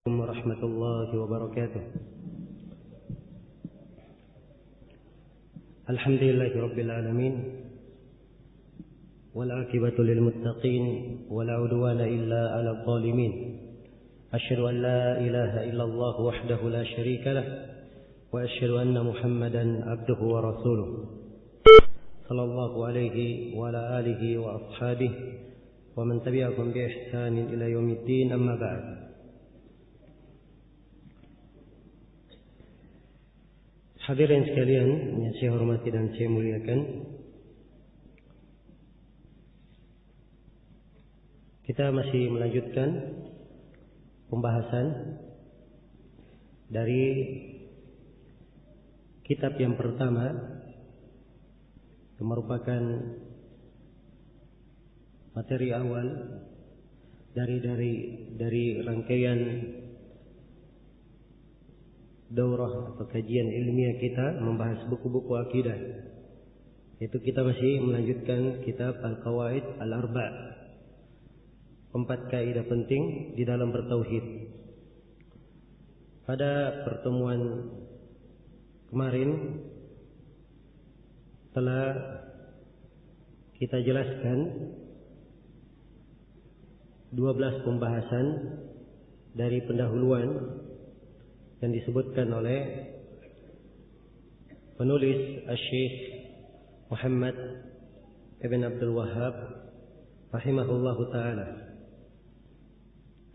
ورحمة الله وبركاته. الحمد لله رب العالمين، والعاقبة للمتقين، ولا عدوان إلا على الظالمين. أشهد أن لا إله إلا الله وحده لا شريك له، وأشهد أن محمدا عبده ورسوله صلى الله عليه وعلى آله وأصحابه ومن تبعهم بإحسان إلى يوم الدين. أما بعد. Hadirin sekalian yang saya hormati dan saya muliakan, kita masih melanjutkan pembahasan dari kitab yang pertama yang merupakan materi awal dari rangkaian daurah atau kajian ilmiah kita membahas buku-buku akidah. Itu kita masih melanjutkan kitab Al-Qawaid Al-Arba', 4 kaidah penting di dalam bertauhid. Pada pertemuan kemarin telah kita jelaskan 12 pembahasan dari pendahuluan yang disebutkan oleh penulis Asy-Syaikh Muhammad Ibn Abdul Wahhab rahimahullahu ta'ala.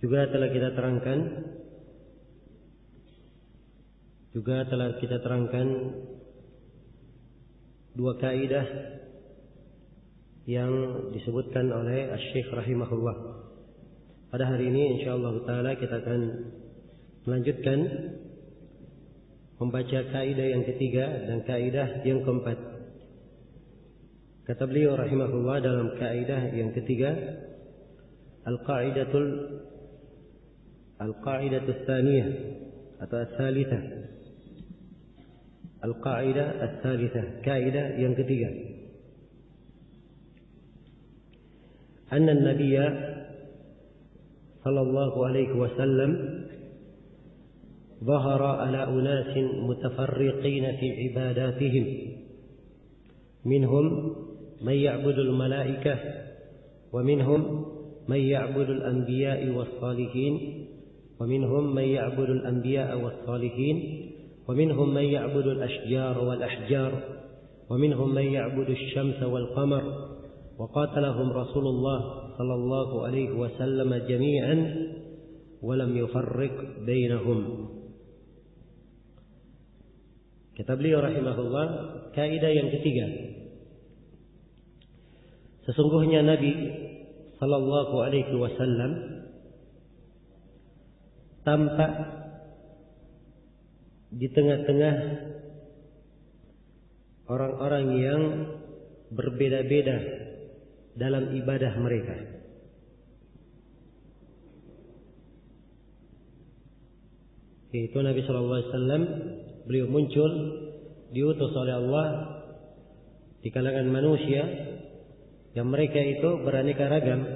Juga telah kita terangkan 2 kaidah yang disebutkan oleh Asy-Syaikh rahimahullah. Pada hari ini insyaallah ta'ala kita akan melanjutkan membaca kaidah yang ketiga dan kaidah yang keempat. Kata beliau rahimahullah dalam kaidah yang ketiga, Al-Qa'idatul Tsaniyah atau Ats-Tsalitsah. Al-Qa'idah Ats-Tsalitsah, kaidah yang ketiga. Anna an-nabiyya sallallahu alaihi wasallam ظهر على أناس متفرقين في عباداتهم، منهم من يعبد الملائكة، ومنهم من يعبد الأنبياء والصالحين، ومنهم من يعبد الأنبياء والصالحين، ومنهم من يعبد الأشجار والأحجار، ومنهم من يعبد الشمس والقمر، وقاتلهم رسول الله صلى الله عليه وسلم جميعا ولم يفرق بينهم. Kata beliau rahimahullah, kaidah yang ketiga, sesungguhnya Nabi sallallahu alaihi wasallam tampak di tengah-tengah orang-orang yang berbeda-beda dalam ibadah mereka. Itu Nabi sallallahu alaihi wasallam, beliau muncul diutus oleh Allah di kalangan manusia yang mereka itu beraneka ragam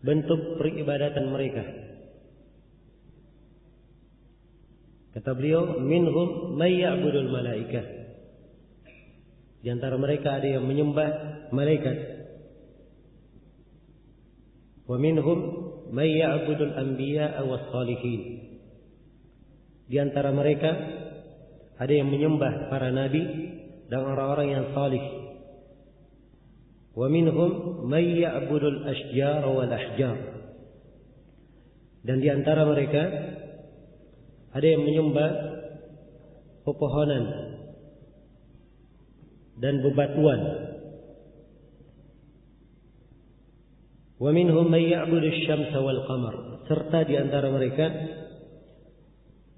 bentuk peribadatan mereka. Kata beliau, minhum may ya'budul malaikah. Di antara mereka ada yang menyembah malaikat. Wa minhum may ya'budul anbiya'a was salihin. Di antara mereka ada yang menyembah para nabi dan orang-orang yang salih. Wa minhum may ya'budul ashjar wal ahjar. Dan di antara mereka ada yang menyembah pepohonan dan bebatuan. Wa minhum may ya'budu asy-syamsa wal qamar. Serta di antara mereka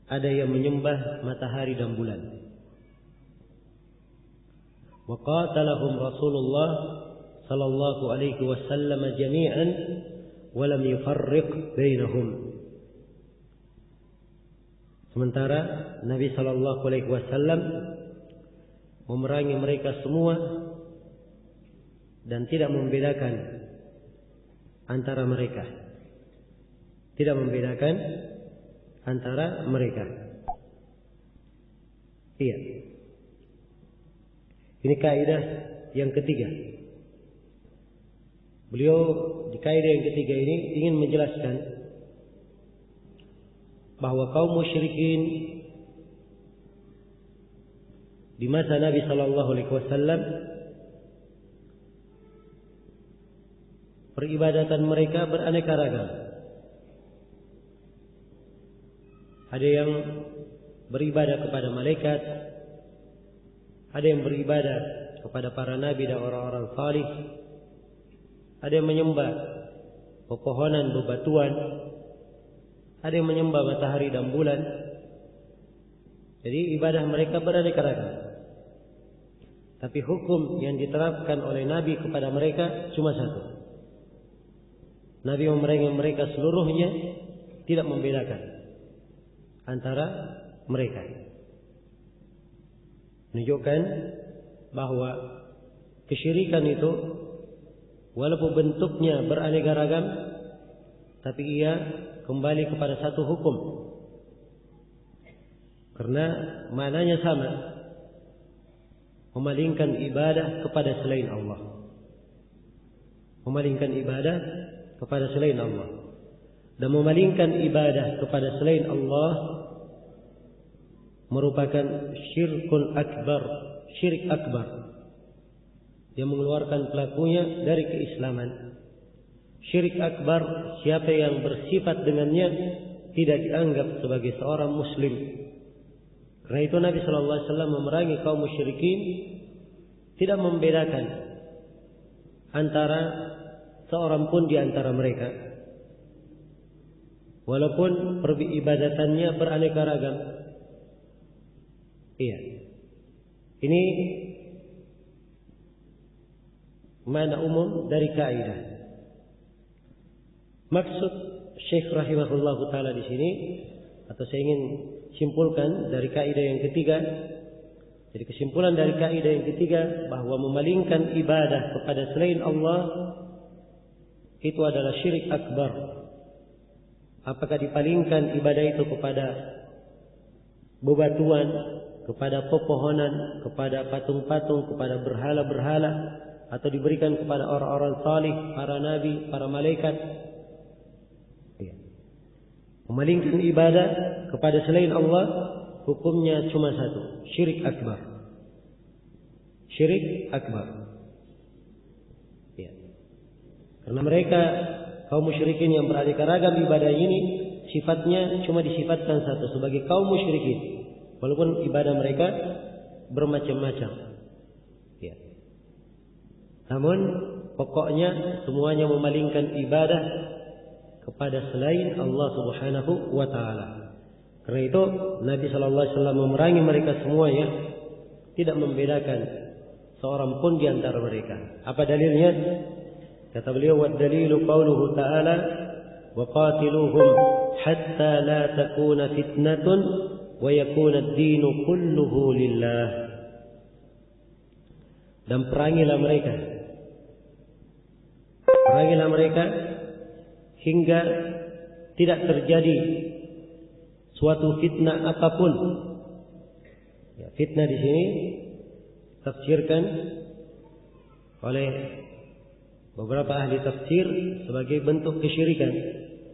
ada yang menyembah matahari dan bulan. Wa qatalahum Rasulullah sallallahu alaihi wasallam jami'an wa lam yufarriq bainahum. Sementara Nabi sallallahu alaihi wasallam memerangi mereka semua dan tidak membedakan antara mereka. Tidak membedakan antara mereka. Iya. Ini kaidah yang ketiga. Beliau di kaidah yang ketiga ini ingin menjelaskan bahwa kaum musyrikin di masa Nabi sallallahu alaihi wasallam peribadatan mereka beraneka ragam. Ada yang beribadah kepada malaikat, ada yang beribadah kepada para nabi dan orang-orang salih, ada yang menyembah pepohonan, bebatuan, ada yang menyembah matahari dan bulan. Jadi ibadah mereka beraneka ragam. Tapi hukum yang diterapkan oleh Nabi kepada mereka cuma satu. Nabi memerangi mereka seluruhnya, tidak membedakan antara mereka. Menunjukkan bahwa kesyirikan itu walaupun bentuknya beraneka ragam, tapi ia kembali kepada satu hukum. Karena maknanya sama, memalingkan ibadah kepada selain Allah. Memalingkan ibadah kepada selain Allah. Dan memalingkan ibadah kepada selain Allah merupakan syirkun akbar, syirik akbar yang mengeluarkan pelakunya dari keislaman. Syirik akbar, siapa yang bersifat dengannya tidak dianggap sebagai seorang muslim. Karena itu Nabi sallallahu alaihi wasallam memerangi kaum musyrikin, tidak membedakan antara seorang pun di antara mereka, walaupun peribadatannya beraneka ragam. Iya. Ini makna umum dari kaidah. Maksud Syekh rahimahullahu taala di sini, atau saya ingin simpulkan dari kaidah yang ketiga. Jadi kesimpulan dari kaidah yang ketiga bahwa memalingkan ibadah kepada selain Allah itu adalah syirik akbar. Apakah dipalingkan ibadah itu kepada bebatuan, kepada pepohonan, kepada patung-patung, kepada berhala-berhala, atau diberikan kepada orang-orang salih, para nabi, para malaikat. Memalingkan ibadah kepada selain Allah, hukumnya cuma satu, syirik akbar. Syirik akbar. Ya. Karena mereka kaum musyrikin yang beraneka ragam ibadah ini sifatnya cuma disifatkan satu, sebagai kaum musyrikin, walaupun ibadah mereka bermacam-macam. Ya. Namun pokoknya semuanya memalingkan ibadah kepada selain Allah Subhanahu wa taala. Karena itu Nabi sallallahu alaihi wasallam memerangi mereka semuanya, tidak membedakan seorang pun di antara mereka. Apa dalilnya? Kata beliau, "Wa dalilu qauluhu ta'ala wa qatiluhum hatta la takuna fitnatun wa yakuna ad-dinu kulluhu lillah." Dan perangilah mereka. Perangilah mereka hingga tidak terjadi suatu fitnah apapun. Ya, fitnah di sini tafsirkan oleh beberapa ahli tafsir sebagai bentuk kesyirikan.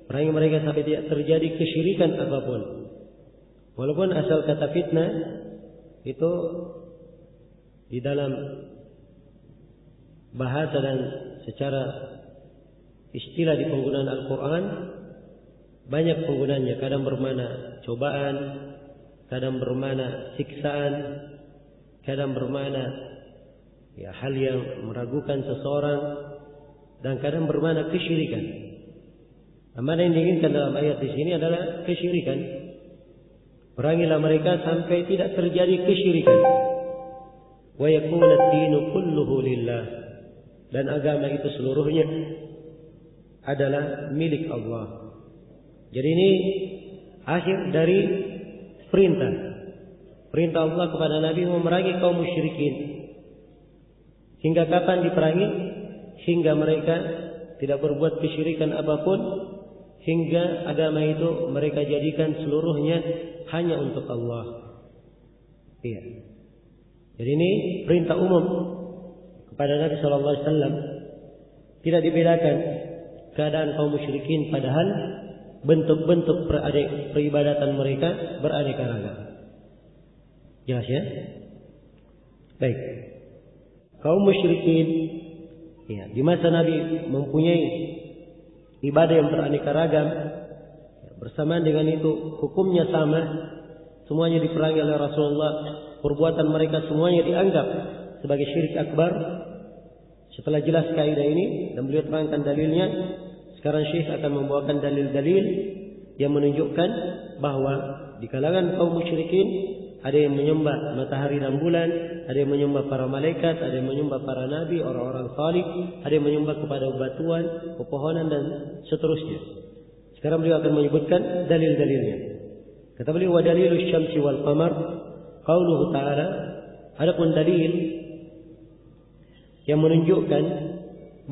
Perangi mereka sampai tidak terjadi kesyirikan apapun. Walaupun asal kata fitnah itu di dalam bahasa dan secara istilah di penggunaan Al-Quran banyak penggunaannya. Kadang bermakna cobaan, kadang bermakna siksaan, kadang bermakna ya hal yang meragukan seseorang, dan kadang bermakna kesyirikan. Mana yang diinginkan dalam ayat di sini adalah kesyirikan. Perangilah mereka sampai tidak terjadi kesyirikan. Wa yakuna ad-dinu kulluhu lillah, dan agama itu seluruhnya adalah milik Allah. Jadi ini akhir dari perintah. Perintah Allah kepada Nabi memerangi kaum musyrikin. Hingga kapan diperangi? Hingga mereka tidak berbuat kesyirikan apapun, hingga agama itu mereka jadikan seluruhnya hanya untuk Allah. Iya. Jadi ini perintah umum kepada Nabi sallallahu alaihi wasallam. Tidak dibedakan keadaan kaum musyrikin, padahal bentuk-bentuk peribadatan mereka beraneka ragam. Jelas ya? Baik. Kaum musyrikin ya, di masa Nabi mempunyai ibadah yang beraneka ragam, bersamaan dengan itu hukumnya sama, semuanya diperangi oleh Rasulullah, perbuatan mereka semuanya dianggap sebagai syirik akbar. Setelah jelas kaidah ini dan beliau terangkan dalilnya, sekarang Syekh akan membawakan dalil-dalil yang menunjukkan bahwa di kalangan kaum musyrikin ada yang menyembah matahari dan bulan, ada yang menyembah para malaikat, ada yang menyembah para nabi, orang-orang salih, ada yang menyembah kepada batuan, pepohonan dan seterusnya. Sekarang beliau akan menyebutkan dalil-dalilnya. Kata beliau, wa dalilus syamsi wal qamar qauluhu ta'ala, adapun dalil yang menunjukkan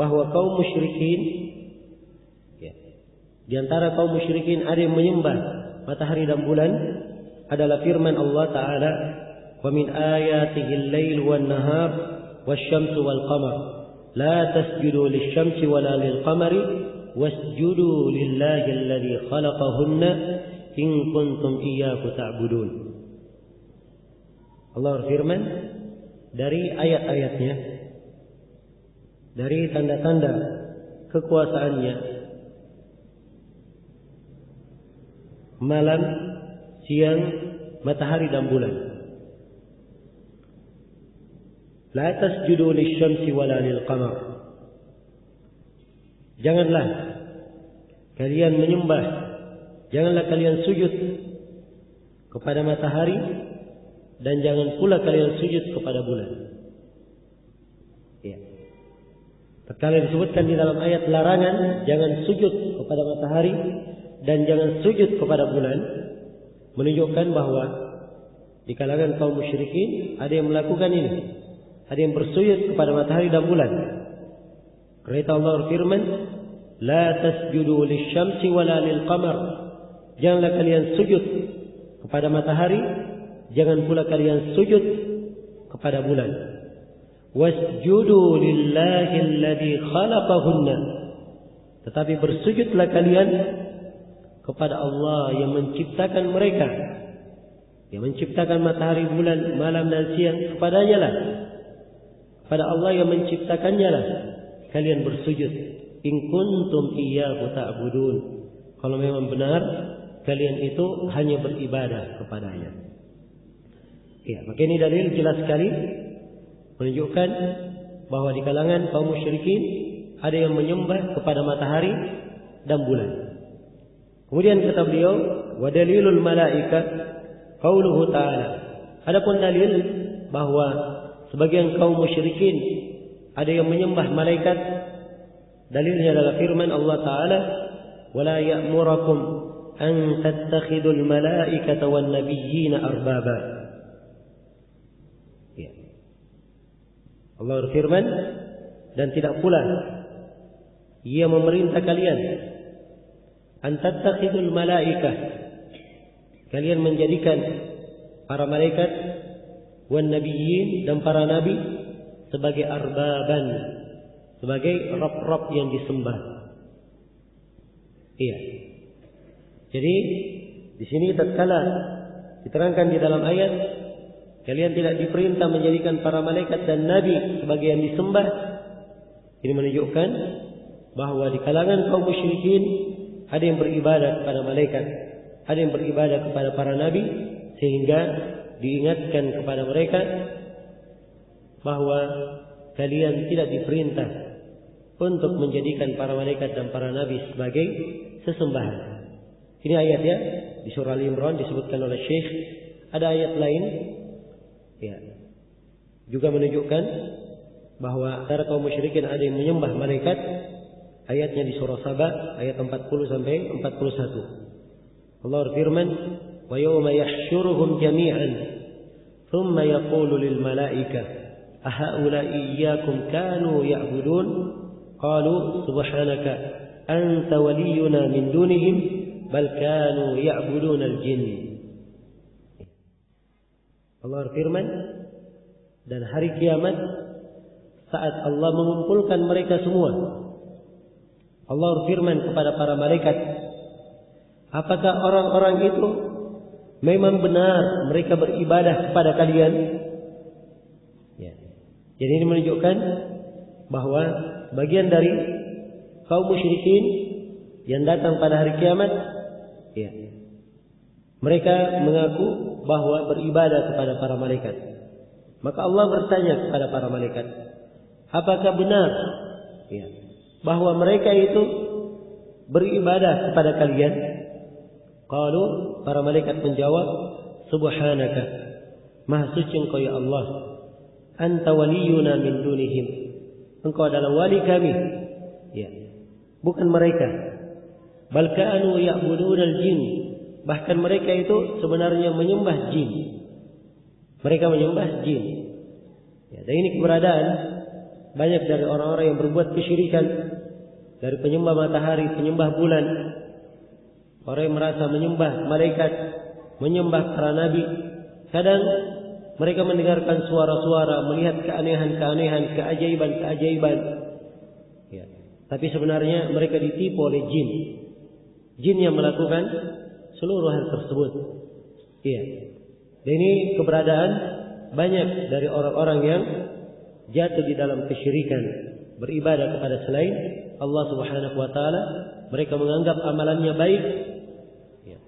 bahwa kaum musyrikin ya, di antara kaum musyrikin ada yang menyembah matahari dan bulan adalah firman Allah Ta'ala, wa min ayatihi al-lail wan nahar wasyamsu wal qamar la tasjudu lisyamsi wala lil qamari wasjudu lillahi alladhi khalaqahunna in kuntum iyyahu ta'budun. Allah berfirman dari ayat-ayatnya, dari tanda-tanda kekuasaannya, malam, siang, matahari dan bulan. La tasjudu lisyamsi wala lil qamar. Janganlah kalian menyembah, janganlah kalian sujud kepada matahari dan jangan pula kalian sujud kepada bulan. Ya. Tatkala disebutkan di dalam ayat larangan jangan sujud kepada matahari dan jangan sujud kepada bulan, menunjukkan bahwa di kalangan kaum musyrikin ada yang melakukan ini, ada yang bersujud kepada matahari dan bulan. Karena Allah berfirman, la tasjudu lisyamsi wala lil qamar. Janganlah kalian sujud kepada matahari, jangan pula kalian sujud kepada bulan. Wasjudu lillahi alladhi khalaqahunna. Tetapi bersujudlah kalian kepada Allah yang menciptakan mereka, yang menciptakan matahari, bulan, malam dan siang. Kepadanya lah, pada Allah yang menciptakannya lah kalian bersujud. In kuntum iyyahu ta'budun. Kalau memang benar kalian itu hanya beribadah kepadanya. Ya, maka ini dalil jelas sekali menunjukkan bahwa di kalangan kaum musyrikin ada yang menyembah kepada matahari dan bulan. Kemudian kata beliau, wa dalilul malaika qauluhu ta'ala. Adapun dalil bahwa sebagian kaum musyrikin ada yang menyembah malaikat, dalilnya adalah firman Allah Ta'ala, wala ya'murakum an tattakhidul malaikata wan nabiyyina arbaba. Ya. Allah berfirman, dan tidak pula ia memerintah kalian an tattakhidul malaikah, kalian menjadikan para malaikat wan nabiyyin dan para nabi sebagai arbaban, sebagai rob-rob yang disembah. Iya. Jadi di sini tatkala diterangkan di dalam ayat, kalian tidak diperintah menjadikan para malaikat dan nabi sebagai yang disembah, ini menunjukkan bahwa di kalangan kaum musyrikin ada yang beribadah kepada malaikat, ada yang beribadah kepada para nabi, sehingga diingatkan kepada mereka bahwa kalian tidak diperintah untuk menjadikan para malaikat dan para nabi sebagai sesembahan. Ini ayat ya, di surah Al-Imran disebutkan oleh Syekh. Ada ayat lain ya, juga menunjukkan bahwa antara kaum musyrikin ada yang menyembah malaikat. Ayatnya di surah Saba ayat 40 sampai 41. Allah berfirman, wa yawma yahsyuruhum jami'an thumma yaqulu lil malaikah ahaula'i iyyakum kanu ya'budun qalu subhanaka anta waliyuna min dunihim bal kanu ya'buduna al-jinn. Allah berfirman, dan hari kiamat saat Allah mengumpulkan mereka semua, Allah berfirman kepada para malaikat, apakah orang-orang itu memang benar mereka beribadah kepada kalian? Ya. Jadi ini menunjukkan bahwa bagian dari kaum musyrikin yang datang pada hari kiamat, ya, mereka mengaku bahwa beribadah kepada para malaikat. Maka Allah bertanya kepada para malaikat, apakah benar, ya, bahwa mereka itu beribadah kepada kalian? Qalu, para malaikat menjawab, subhanaka, maha suci engkau ya Allah, anta waliyuna min dunihim, engkau adalah wali kami, ya, bukan mereka. Bal kanu ya'buduna al-jin, bahkan mereka itu sebenarnya menyembah jin. Mereka menyembah jin. Ya, dan ini keberadaan banyak dari orang-orang yang berbuat kesyirikan, dari penyembah matahari, penyembah bulan, orang yang merasa menyembah malaikat, menyembah para nabi. Kadang mereka mendengarkan suara-suara, melihat keanehan-keanehan, keajaiban-keajaiban. Ya. Tapi sebenarnya mereka ditipu oleh jin. Jin yang melakukan seluruh hal tersebut. Iya. Dan ini keberadaan banyak dari orang-orang yang jatuh di dalam kesyirikan, beribadah kepada selain Allah Subhanahu wa taala. Mereka menganggap amalannya baik. Ya.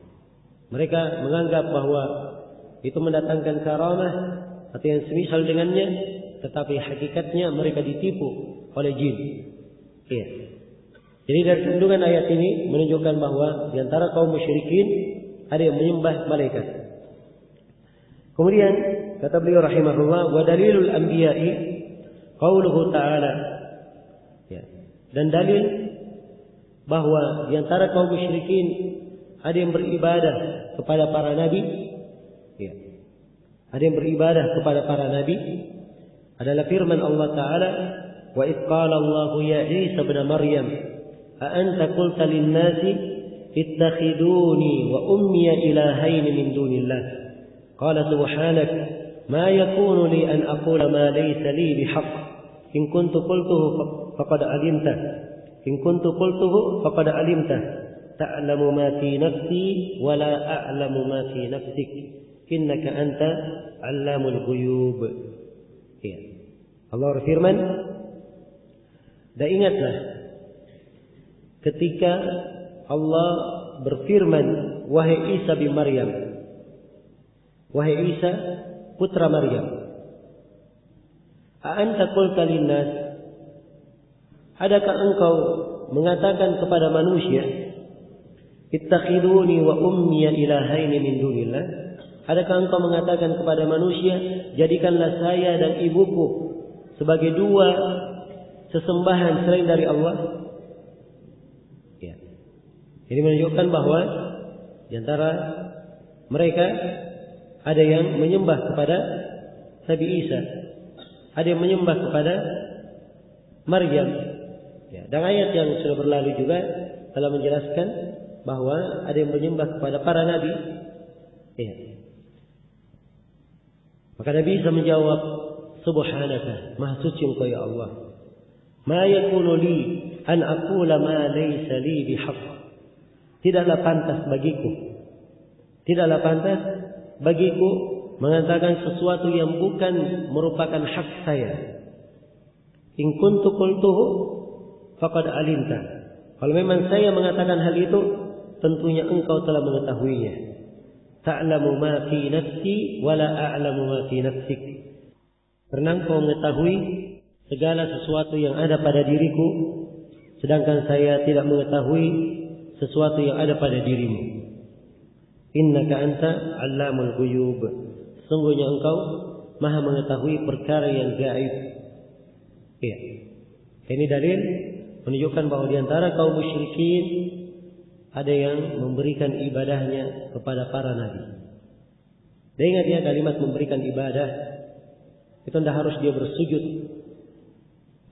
Mereka menganggap bahwa itu mendatangkan karamah atau yang semisal dengannya, tetapi hakikatnya mereka ditipu oleh jin. Iya. Jadi dari kandungan ayat ini menunjukkan bahwa di antara kaum musyrikin ada yang menyembah malaikat. Kemudian kata beliau rahimahullah, wa dalilul anbiya'i qauluhu ta'ala. Ya. Dan dalil bahwa di antara kaum musyrikin ada yang beribadah kepada para nabi, ya, ada yang beribadah kepada para nabi, adalah firman Allah Ta'ala, wa idh qala Allahu ya Isa ibn Maryam a anta qulta lin-nasi ittakhiduni wa ummiya ilahaini min dunillah qala subhanak ma yakunu li an aqula ma laysa li bihaqq in kuntu qultuhu faqad alimta in kuntu qultuhu faqad alimta ta'lamu ma fi nafsi wa la a'lamu ma fi nafsik innaka anta 'allamul ghuyub. Ya. Allah berfirman, dan ingatlah ketika Allah berfirman, wahai Isa bin Maryam, wahai Isa putra Maryam, a anta qulta linnas, adakah engkau mengatakan kepada manusia, ittakhiduni wa ummiya ilahaini min dunillah? Adakah engkau mengatakan kepada manusia, jadikanlah saya dan ibuku sebagai dua sesembahan selain dari Allah? Ya. Ini menunjukkan bahwa di antara mereka ada yang menyembah kepada Nabi Isa, ada yang menyembah kepada Maryam. Ya. Dan ayat yang sudah berlalu juga telah menjelaskan bahwa ada yang menyembah kepada para nabi. Ya. Maka Nabi Isa menjawab, subhanaka, maha suci engkau ya Allah, ma yakunu li an aqula ma laysa li bihaq. Tidaklah pantas bagiku mengatakan sesuatu yang bukan merupakan hak saya. In kuntu qultuhu faqad alimta. Kalau memang saya mengatakan hal itu, tentunya engkau telah mengetahuinya. Ta'lamu ma fi nafsi wa la a'lamu ma fi nafsik. Karena engkau mengetahui segala sesuatu yang ada pada diriku, sedangkan saya tidak mengetahui sesuatu yang ada pada dirimu. Innaka anta 'allamul ghuyub. Sungguhnya engkau maha mengetahui perkara yang gaib. Ya. Ini dalil menunjukkan bahwa di antara kaum musyrikin ada yang memberikan ibadahnya kepada para nabi. Dan ingat ya, kalimat memberikan ibadah itu tidak harus dia bersujud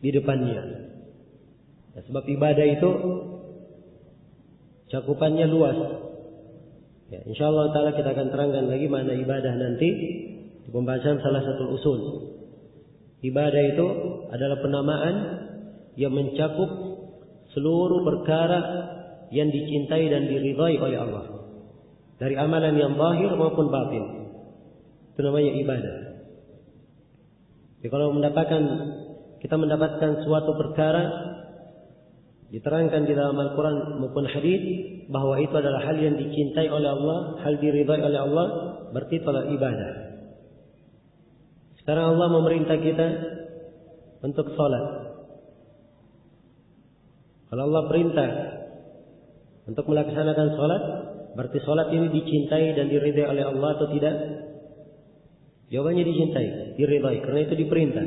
di depannya. Ya, sebab ibadah itu cakupannya luas. Ya, insyaallah taala kita akan terangkan lagi makna ibadah nanti di pembahasan salah satu usul. Ibadah itu adalah penamaan yang mencakup seluruh perkara yang dicintai dan diridhai oleh Allah, dari amalan yang zahir maupun batin. Itu namanya ibadah. Jadi kalau kita mendapatkan suatu perkara diterangkan di dalam Al-Quran maupun hadis bahwa itu adalah hal yang dicintai oleh Allah, hal diridhai oleh Allah, berarti itu adalah ibadah. Sekarang Allah memerintah kita untuk sholat. Kalau Allah perintah untuk melaksanakan sholat, berarti sholat ini dicintai dan diridhai oleh Allah atau tidak? Jawabannya dicintai, diridhai, karena itu diperintah.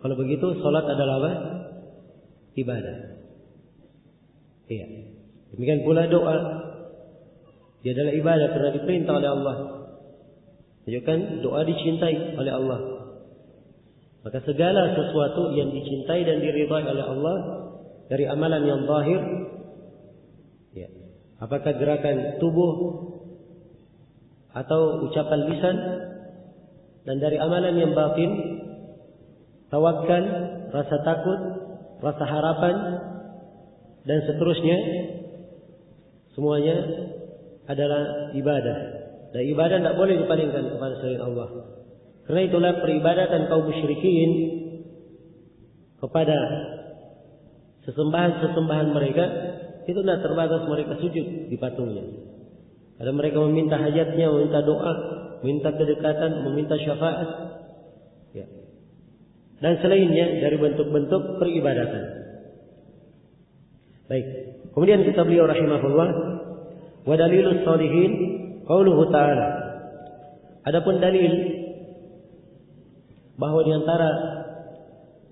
Kalau begitu sholat adalah apa? Ibadah. Iya. Demikian pula doa, dia adalah ibadah karena diperintah oleh Allah. Menunjukkan doa dicintai oleh Allah. Maka segala sesuatu yang dicintai dan diridhai oleh Allah dari amalan yang zahir, ya, apakah gerakan tubuh atau ucapan lisan, dan dari amalan yang batin, tawakal, rasa takut, rasa harapan, dan seterusnya, semuanya adalah ibadah. Dan ibadah tidak boleh dipalingkan kepada selain Allah. Karena itulah peribadatan kaum musyrikin kepada sesembahan-sesembahan mereka itu tidak terbatas mereka sujud di patungnya. Ada mereka meminta hajatnya, meminta doa, meminta kedekatan, meminta syafaat, ya, dan selainnya dari bentuk-bentuk peribadatan. Baik. Kemudian kata beliau rahimahullah, wa dalilus shalihin qauluhu ta'ala. Adapun dalil bahwa di antara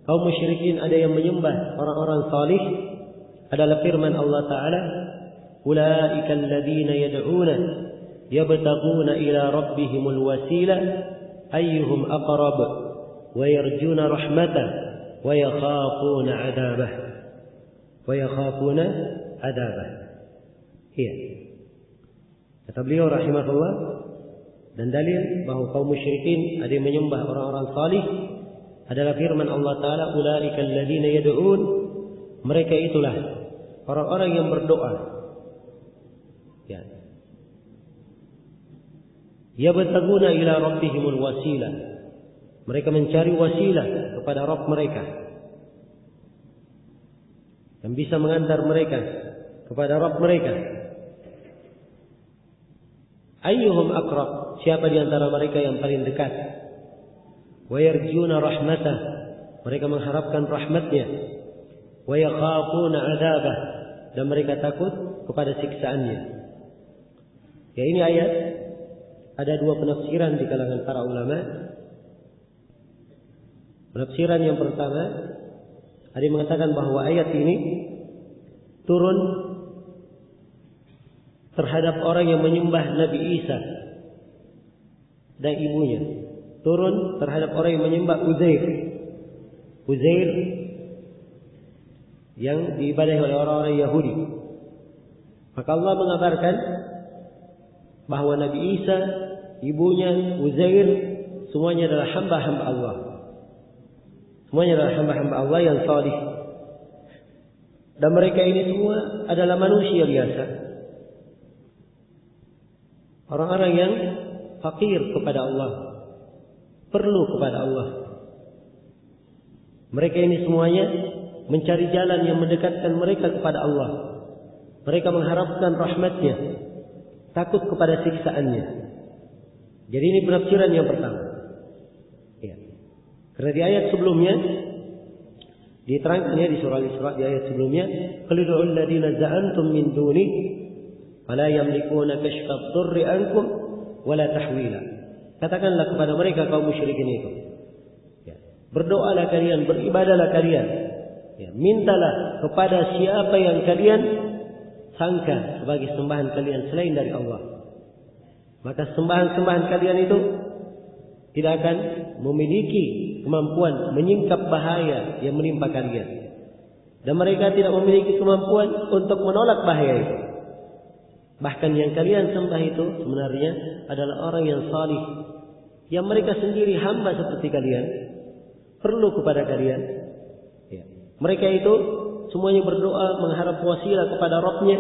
kaum musyrikin ada yang menyembah orang-orang salih adalah firman Allah Ta'ala, ulaika alladziina yad'uuna yabtaghuna ila rabbihimul wasiila ayyuhum aqrab wa yarjuuna rahmatah wa yakhaafuna 'adzabah wa yakhaafuna 'adzabah. Iya. Kata beliau rahimahullah, dan dalil bahwa kaum musyrikin ada yang menyembah orang-orang salih adalah firman Allah Ta'ala, ulaika alladziina yad'uun, mereka itulah orang-orang yang berdoa, ya, yabtaguna ila rabbihimul wasilah, mereka mencari wasilah kepada Rabb mereka yang bisa mengantar mereka kepada Rabb mereka. Ayyuhum aqrab, siapa di antara mereka yang paling dekat? Wa yarjuna rahmatah, mereka mengharapkan rahmatnya. Wa yakhafuna 'adzabah, dan mereka takut kepada siksaannya. Ya, ini ayat ada dua penafsiran di kalangan para ulama. Penafsiran yang pertama, ada yang mengatakan bahwa ayat ini turun terhadap orang yang menyembah Nabi Isa dan ibunya, turun terhadap orang yang menyembah Uzair yang diibadahi oleh orang-orang Yahudi. Maka Allah mengabarkan bahwa Nabi Isa, ibunya, Uzair, semuanya adalah hamba-hamba Allah. Semuanya adalah hamba-hamba Allah yang salih. Dan mereka ini semua adalah manusia biasa, orang-orang yang fakir kepada Allah, perlu kepada Allah. Mereka ini semuanya mencari jalan yang mendekatkan mereka kepada Allah. Mereka mengharapkan rahmatnya, takut kepada siksaannya. Jadi ini penafsiran yang pertama. Ya. Karena di ayat sebelumnya diterangkannya di surah Al-Isra, di ayat sebelumnya, qul ud'ul ladzina za'antum min duni fala yamlikuna kashfa ad-durri ankum wala tahwila. Katakanlah kepada mereka kaum musyrikin itu, ya, berdoalah kalian, beribadahlah kalian, ya, mintalah kepada siapa yang kalian sangka sebagai sembahan kalian selain dari Allah. Maka sembahan-sembahan kalian itu tidak akan memiliki kemampuan menyingkap bahaya yang menimpa kalian, dan mereka tidak memiliki kemampuan untuk menolak bahaya itu. Bahkan yang kalian sembah itu sebenarnya adalah orang yang salih, yang mereka sendiri hamba seperti kalian, perlu kepada kalian. Ya. Mereka itu semuanya berdoa mengharap wasilah kepada Rabb-nya,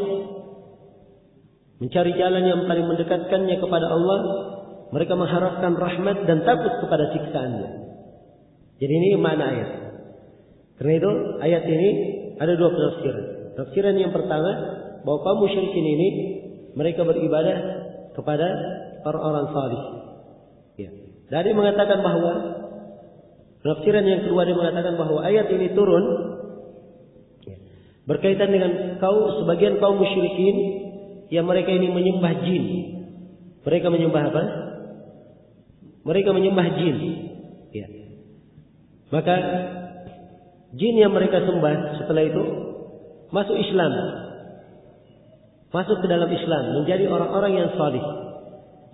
mencari jalan yang paling mendekatkannya kepada Allah. Mereka mengharapkan rahmat dan takut kepada siksaannya. Jadi ini makna ayat. Karena itu ayat ini ada dua penafsiran. Tafsiran yang pertama, bahwa kaum musyrikin ini mereka beribadah kepada orang-orang salih. Ya. Dan dia mengatakan bahwa penafsiran yang kedua, dia mengatakan bahwa ayat ini turun berkaitan dengan sebagian kaum musyrikin yang mereka ini menyembah jin. Mereka menyembah apa? Mereka menyembah jin. Ya. Maka jin yang mereka sembah setelah itu masuk Islam, masuk ke dalam Islam, menjadi orang-orang yang salih.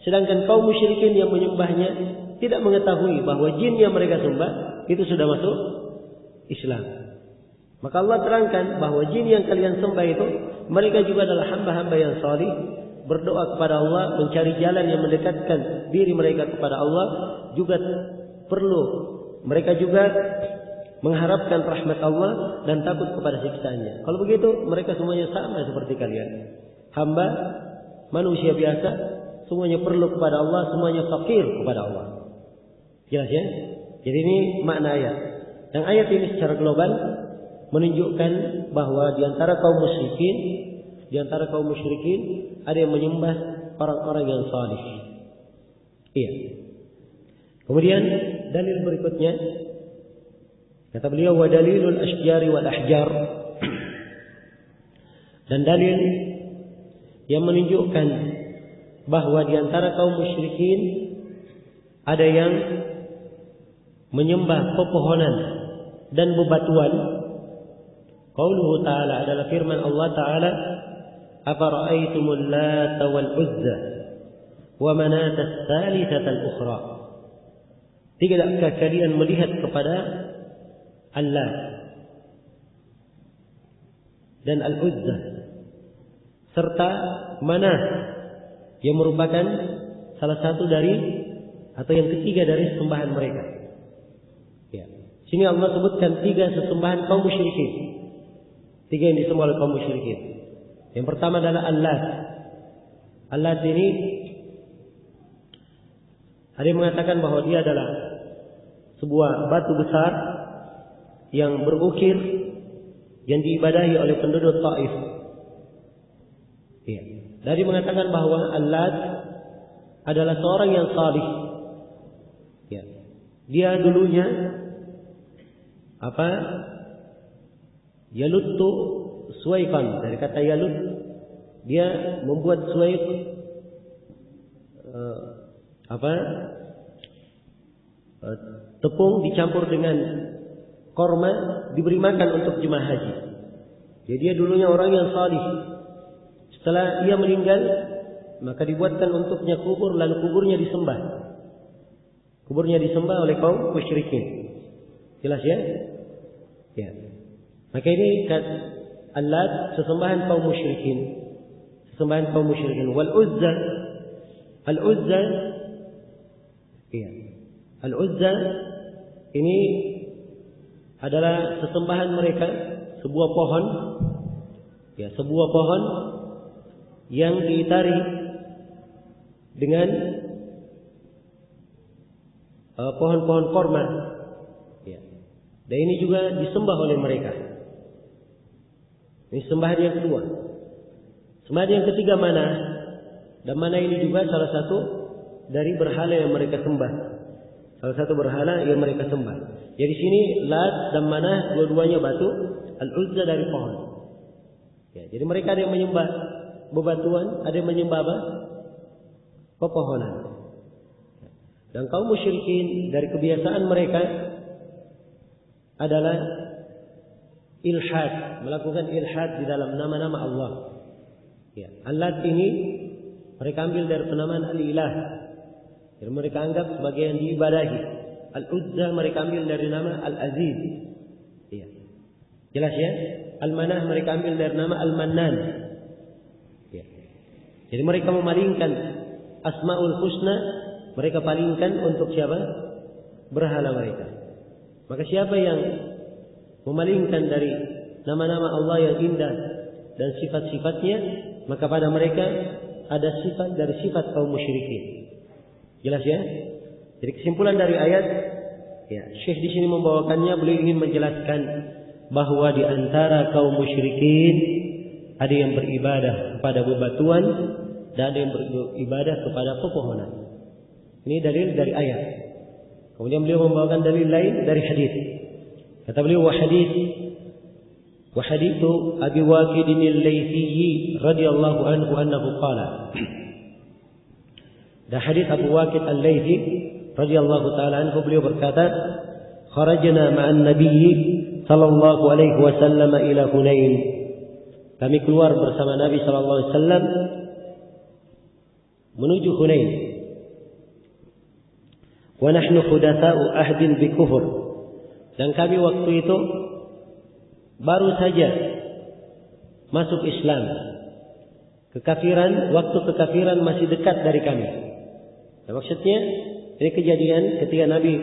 Sedangkan kaum musyrikin yang menyembahnya tidak mengetahui bahwa jin yang mereka sembah itu sudah masuk Islam. Maka Allah terangkan bahwa jin yang kalian sembah itu mereka juga adalah hamba-hamba yang salih, berdoa kepada Allah, mencari jalan yang mendekatkan diri mereka kepada Allah. Juga perlu mereka juga mengharapkan rahmat Allah dan takut kepada siksaannya. Kalau begitu mereka semuanya sama seperti kalian, hamba manusia biasa, semuanya perlu kepada Allah, semuanya fakir kepada Allah. Jelas ya? Jadi ini makna ayat. Dan ayat ini secara global menunjukkan bahwa di antara kaum musyrikin ada yang menyembah orang-orang yang salih. Iya. Kemudian dalil berikutnya, kata beliau, wa dalilul asyjari wal ahjar. Dan dalil yang menunjukkan bahwa di antara kaum musyrikin ada yang menyembah pepohonan dan bebatuan. Qauluhu ta'ala adalah firman Allah Ta'ala, afara'aitumul Lata wal Uzza wa manata ats-tsalitsata al-ukhra. Tidakkah kalian melihat kepada Al-Lat dan Al-Uzza serta Manah yang merupakan salah satu dari atau yang ketiga dari sembahan mereka. Ya. Sini Allah sebutkan tiga sesembahan kaum musyrikin. Tiga yang disembah oleh kaum musyrikin. Yang pertama adalah Al-Lat. Al-Lat ini ada yang mengatakan bahwa dia adalah sebuah batu besar yang berukir yang diibadahi oleh penduduk Taif. Ya. Dari mengatakan bahwa Al-Lat adalah seorang yang salih. Ya. Dia dulunya Yaluttu suwaifan, dari kata yalut, dia membuat suwaif tepung dicampur dengan korma, diberi makan untuk jemaah haji. Jadi dia dulunya orang yang salih. Setelah ia meninggal, maka dibuatkan untuknya kubur, lalu kuburnya disembah. Kuburnya disembah oleh kaum musyrikin. Jelas ya? Ya. Maka ini Al-Lat sesembahan kaum musyrikin. Sesembahan kaum musyrikin. Wal Uzza. Al-Uzza. Iya. Al-Uzza ini adalah sesembahan mereka, sebuah pohon. Ya, sebuah pohon yang diitari dengan pohon-pohon korma. Ya. Dan ini juga disembah oleh mereka. Ini sembahan yang kedua. Sembahan yang ketiga Manah. Dan Manah ini juga salah satu dari berhala yang mereka sembah. Salah satu berhala yang mereka sembah. Jadi sini Lat dan Manah dua-duanya batu, Al-Uzza dari pohon. Ya, jadi mereka ada yang menyembah bebatuan, ada yang menyembah apa? Pepohonan. Dan kaum musyrikin dari kebiasaan mereka adalah ilhad, melakukan ilhad di dalam nama-nama Allah. Ya, Al-Lat ini mereka ambil dari penamaan Al-Ilah, yang mereka anggap sebagai yang diibadahi. Al-Uzza mereka ambil dari nama Al-Aziz. Ya. Jelas ya? Al-Manah mereka ambil dari nama Al-Mannan. Ya. Jadi mereka memalingkan Asmaul Husna, mereka palingkan untuk siapa? Berhala mereka. Maka siapa yang memalingkan dari nama-nama Allah yang indah dan sifat-sifatnya, maka pada mereka ada sifat dari sifat kaum musyrikin. Jelas ya? Jadi kesimpulan dari ayat, ya, Syekh di sini membawakannya, beliau ingin menjelaskan bahwa di antara kaum musyrikin ada yang beribadah kepada bebatuan dan ada yang beribadah kepada pepohonan. Ini dalil dari ayat. Kemudian beliau membawakan dalil lain dari hadis. Kata beliau, wa hadithu Abi Waqid al-Laythi radhiyallahu anhu annahu qala. Dan hadis Abu Waqid al-Laythi radhiyallahu taala anhu, beliau berkata, kharajna ma'an nabiyyi sallallahu alaihi wasallam ila Hunain. Kami keluar bersama Nabi sallallahu alaihi wasallam menuju Hunain. Wa nahnu hudatsa'u ahdin bi kufur. Dan kami waktu itu baru saja masuk Islam. Waktu kekafiran masih dekat dari kami. Nah, maksudnya ini kejadian ketika Nabi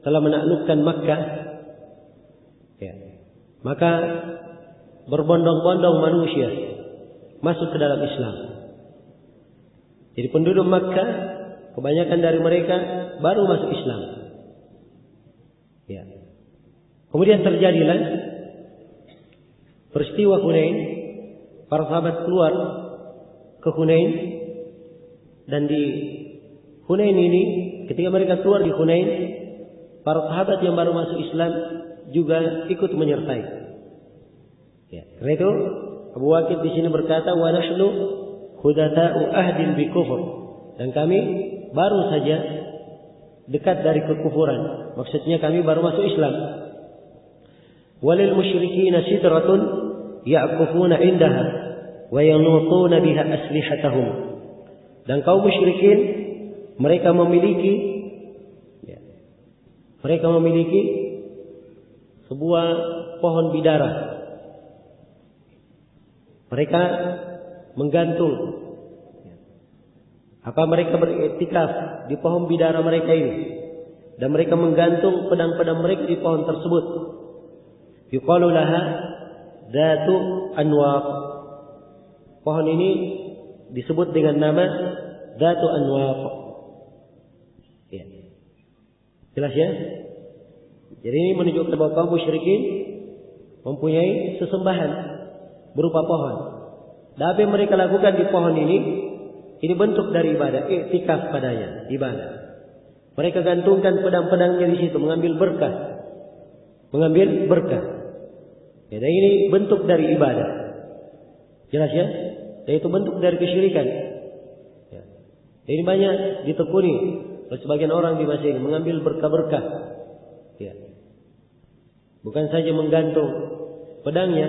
telah menaklukkan Makkah. Ya. Maka berbondong-bondong manusia masuk ke dalam Islam. Jadi penduduk Makkah, kebanyakan dari mereka baru masuk Islam. Ya. Kemudian terjadilah peristiwa Hunain. Para sahabat keluar ke Hunain, dan di Hunain ini, ketika mereka keluar di Hunain, para sahabat yang baru masuk Islam juga ikut menyertai. Ya. Karena itu Abu Waqid di sini berkata, wa nahnu hudatsa'u ahdin bi kufur. Dan kami baru saja dekat dari kekufuran. Maksudnya kami baru masuk Islam. Walil musyrikina sidratun ya'kufuna indaha wa yanutuna biha aslihatahum. Dan kaum musyrikin mereka memiliki sebuah pohon bidara. Mereka menggantung, mereka beriktikaf di pohon bidara mereka ini, dan mereka menggantung pedang-pedang mereka di pohon tersebut. Yuqalu laha Dzatu Anwar. Pohon ini disebut dengan nama Dzatu Anwar. Ya. Jelas ya? Jadi ini menunjukkan bahwa kaum musyrikin mempunyai sesembahan berupa pohon. Dan apa yang mereka lakukan di pohon ini bentuk dari ibadah, iktikaf padanya, ibadah. Mereka gantungkan pedang-pedangnya di situ, mengambil berkah. Ya, dan ini bentuk dari ibadah. Jelas ya? Dan itu bentuk dari kesyirikan. Ya. Ini banyak ditekuni oleh sebagian orang di masa ini, mengambil berkah-berkah. Ya. Bukan saja menggantung pedangnya,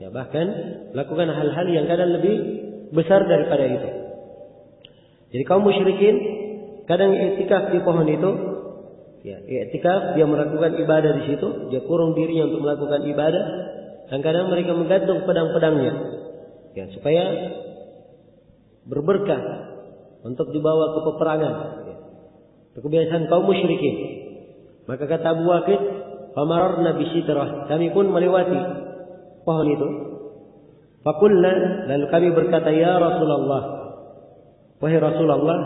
ya, bahkan lakukan hal-hal yang kadang lebih besar daripada itu. Jadi kaum musyrikin kadang iktikaf di pohon itu, ya, iktikaf, dia melakukan ibadah di situ, dia kurung dirinya untuk melakukan ibadah, dan kadang mereka menggantung pedang-pedangnya, ya, supaya berberkah untuk dibawa ke peperangan. Ya. Itu kebiasaan kaum musyrikin. Maka kata Abu Waqid, famararna bisidrah, kami pun melewati pohon itu. Faqulna, lalu kami berkata, ya Rasulullah, wahai Rasulullah,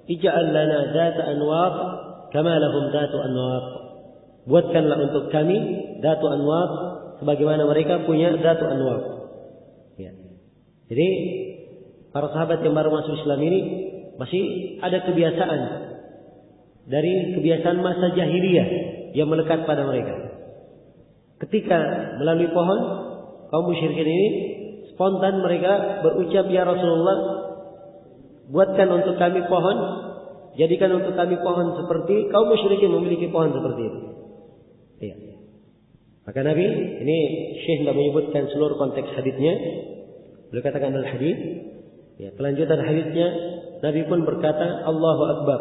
ij'al lana dzata anwar kama lahum dzatu anwar. Buatkanlah untuk kami dzatu anwar sebagaimana mereka punya dzatu anwar. Ya. Jadi para sahabat yang baru masuk Islam ini masih ada kebiasaan dari kebiasaan masa jahiliyah yang melekat pada mereka. Ketika melalui pohon, kaum musyrikin ini spontan mereka berucap, ya Rasulullah, buatkan untuk kami pohon, jadikan untuk kami pohon seperti kaum musyrikin memiliki pohon seperti itu. Ya. Maka Nabi, ini Syekh tidak menyebutkan seluruh konteks hadisnya, beliau katakan dalam hadis, ya, kelanjutan hadisnya, Nabi pun berkata, Allahu Akbar.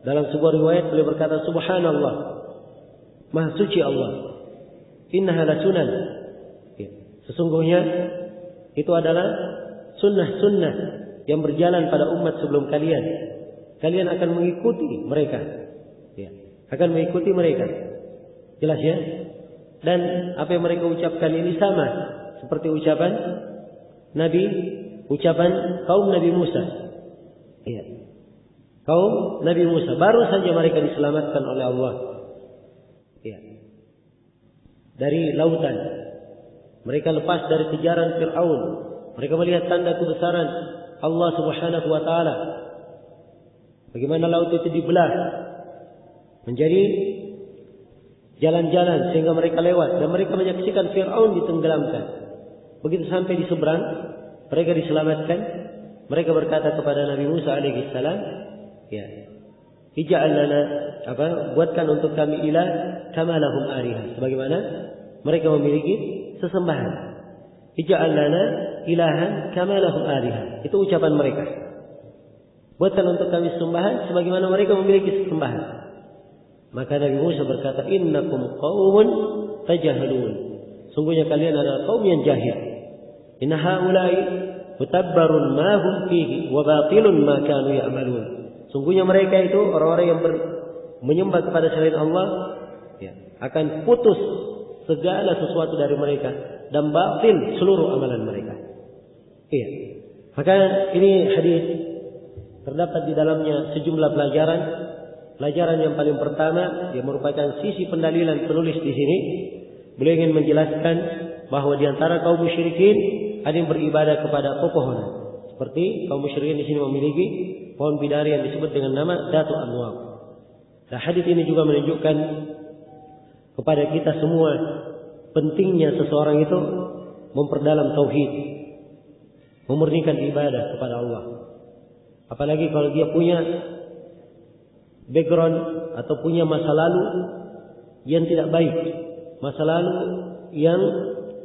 Dalam sebuah riwayat beliau berkata, Subhanallah, Maha suci Allah. Innaha la sunan. Ya. Sesungguhnya itu adalah sunnah-sunnah yang berjalan pada umat sebelum kalian. Kalian akan mengikuti mereka. Ya, akan mengikuti mereka. Jelas ya? Dan apa yang mereka ucapkan ini sama seperti ucapan kaum Nabi Musa. Ya. Kaum Nabi Musa baru saja mereka diselamatkan oleh Allah. Ya. Dari lautan. Mereka lepas dari kejaran Fir'aun. Mereka melihat tanda kebesaran Allah Subhanahu wa taala. Bagaimana laut itu dibelah menjadi jalan-jalan sehingga mereka lewat dan mereka menyaksikan Fir'aun ditenggelamkan. Begitu sampai di seberang, mereka diselamatkan. Mereka berkata kepada Nabi Musa alaihi salam, ya, ij'al lana buatkan untuk kami ilah kama lahum alihah, sebagaimana mereka memiliki sesembahan. Ij'al lana ilahan kama lahum alihah. Itu ucapan mereka. Buatkan untuk kami sesembahan sebagaimana mereka memiliki sesembahan. Maka Nabi Musa berkata, innakum qaumun tajahilun. Sungguhnya kalian adalah kaum yang jahil. Inna haula'i mutabbarun ma hum fihi wa batilun ma kanu ya'malun. Sungguhnya mereka itu orang-orang yang menyembah kepada selain Allah, ya, akan putus segala sesuatu dari mereka dan batil seluruh amalan mereka. Iya. Maka ini hadis terdapat di dalamnya sejumlah pelajaran. Pelajaran yang paling pertama yang merupakan sisi pendalilan penulis di sini, beliau ingin menjelaskan bahwa di antara kaum musyrikin ada yang beribadah kepada pepohonan. Seperti kaum musyrikin di sini memiliki pohon bidari yang disebut dengan nama Datu Anwar. Nah, hadis ini juga menunjukkan kepada kita semua pentingnya seseorang itu memperdalam tauhid, memurnikan ibadah kepada Allah. Apalagi kalau dia punya background atau punya masa lalu yang tidak baik, masa lalu yang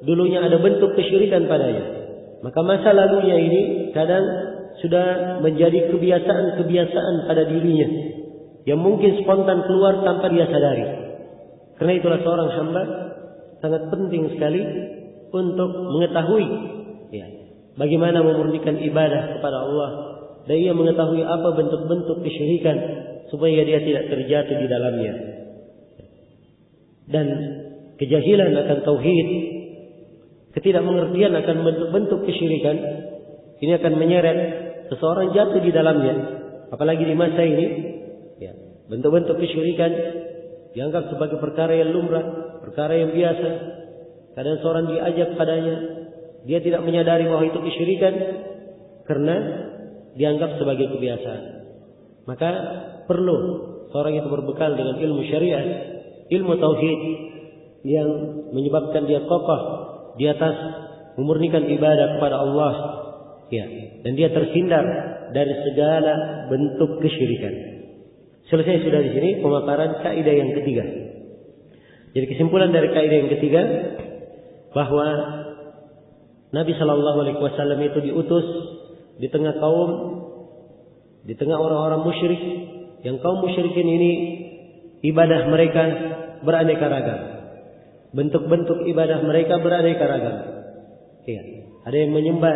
dulunya ada bentuk kesyirikan padanya, maka masa lalunya ini kadang sudah menjadi kebiasaan pada dirinya yang mungkin spontan keluar tanpa dia sadari. Karena itulah seorang hamba sangat penting sekali untuk mengetahui, ya, bagaimana memurnikan ibadah kepada Allah, dan ia mengetahui apa bentuk-bentuk kesyirikan supaya dia tidak terjatuh di dalamnya. Dan kejahilan akan tauhid, ketidakmengertian akan bentuk-bentuk kesyirikan, ini akan menyeret seseorang jatuh di dalamnya. Apalagi di masa ini, ya, bentuk-bentuk kesyirikan dianggap sebagai perkara yang lumrah, perkara yang biasa. Kadang seorang diajak padanya, dia tidak menyadari bahwa itu kesyirikan karena dianggap sebagai kebiasaan. Maka perlu seorang itu berbekal dengan ilmu syariat, ilmu tauhid yang menyebabkan dia kokoh di atas memurnikan ibadah kepada Allah, ya, dan dia terhindar dari segala bentuk kesyirikan. Selesai sudah di sini pemaparan kaidah yang ketiga. Jadi kesimpulan dari kaidah yang ketiga bahwa Nabi Shallallahu Alaihi Wasallam itu diutus di tengah kaum, di tengah orang-orang musyrik. Yang kaum musyrikin ini ibadah mereka beraneka ragam. Bentuk-bentuk ibadah mereka beraneka ragam. Ya. Ada yang menyembah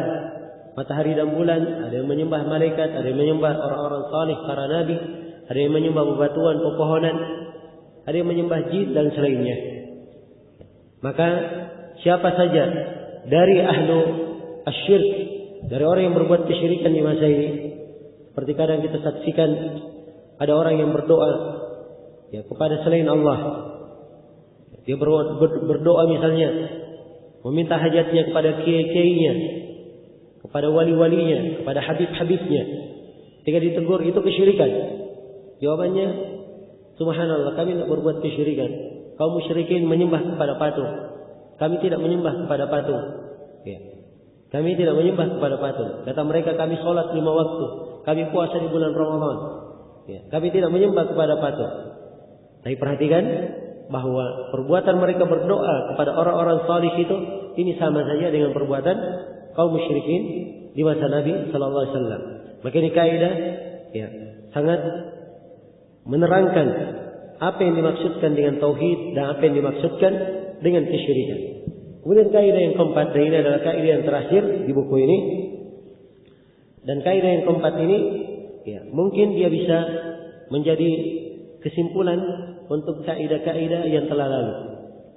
matahari dan bulan, ada yang menyembah malaikat, ada yang menyembah orang-orang salih, para nabi, ada yang menyembah bebatuan, pepohonan, ada yang menyembah jin dan selainnya. Maka siapa saja dari ahlu asyirk, dari orang yang berbuat kesyirikan di masa ini, seperti kadang kita saksikan ada orang yang berdoa, ya, kepada selain Allah. Dia berdoa misalnya meminta hajatnya kepada kiai-kiainya, kepada wali-walinya, kepada habib-habibnya. Ketika ditegur, itu kesyirikan. Jawabannya, subhanallah, kami tidak berbuat kesyirikan. Kaum musyrikin menyembah kepada patung. Kami tidak menyembah kepada patung. Ya. Kami tidak menyembah kepada patung. Kata mereka, kami sholat 5 waktu. Kami puasa di bulan Ramadan. Ya. Kami tidak menyembah kepada patung. Tapi perhatikan bahwa perbuatan mereka berdoa kepada orang-orang salih itu, ini sama saja dengan perbuatan kaum musyrikin di masa Nabi Sallallahu Alaihi Wasallam. Maka ini kaidah, ya, sangat menerangkan apa yang dimaksudkan dengan tauhid dan apa yang dimaksudkan dengan kesyirikan. Kemudian kaidah yang keempat, dan ini adalah kaidah yang terakhir di buku ini, Dan kaidah yang keempat ini ya, mungkin dia bisa menjadi kesimpulan untuk kaidah-kaidah yang telah lalu.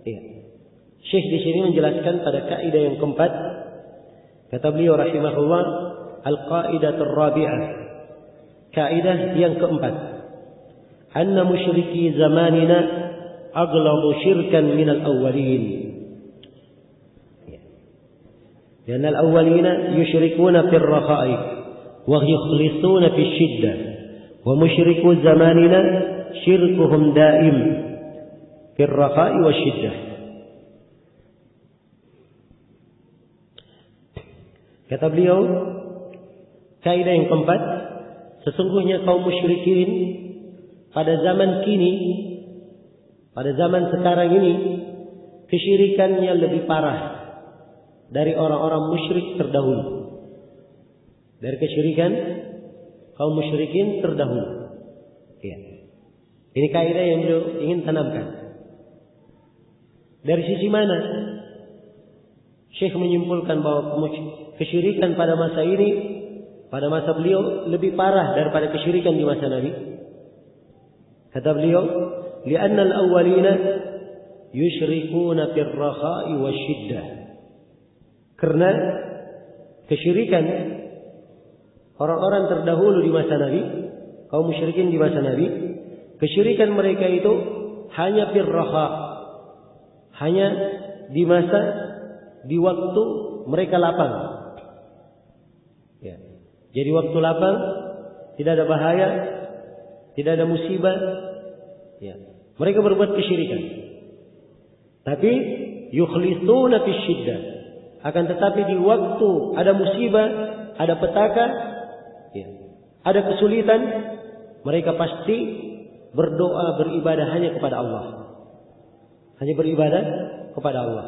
Ya. Syekh di sini menjelaskan pada kaidah yang keempat. Kata beliau rahimahullah, al-qaidatur rabi'ah. Kaidah yang keempat. Anna musyriki zamanina aghladu syirkan minal awwalin. لأن الأولين يشركون في الرخاء ويخلصون في الشدة ومشركو زماننا شركهم دائم في الرخاء والشدة. Kata beliau, kaidah yang keempat, sesungguhnya kaum musyrikin pada zaman kini, pada zaman sekarang ini, kesyirikannya lebih parah dari orang-orang musyrik terdahulu. Dari kesyirikan kaum musyrikin terdahulu. Ya. Ini kaidah yang beliau ingin tanamkan. Dari sisi mana Syekh menyimpulkan bahwa kesyirikan pada masa ini, pada masa beliau lebih parah daripada kesyirikan di masa Nabi? Kata beliau, "Li'anna al-awwalina yusyrikuna fir rakha'i wasyiddah." Karena kesyirikan orang-orang terdahulu di masa Nabi, kaum musyrikin di masa Nabi, kesyirikan mereka itu hanya fir rakha, hanya di waktu mereka lapang. Ya. Jadi waktu lapang, tidak ada bahaya, tidak ada musibah. Ya. Mereka berbuat kesyirikan. Tapi yukhlisuna fi syiddah. Akan tetapi di waktu ada musibah, ada petaka, ya, ada kesulitan, mereka pasti berdoa, beribadah hanya kepada Allah. Hanya beribadah kepada Allah.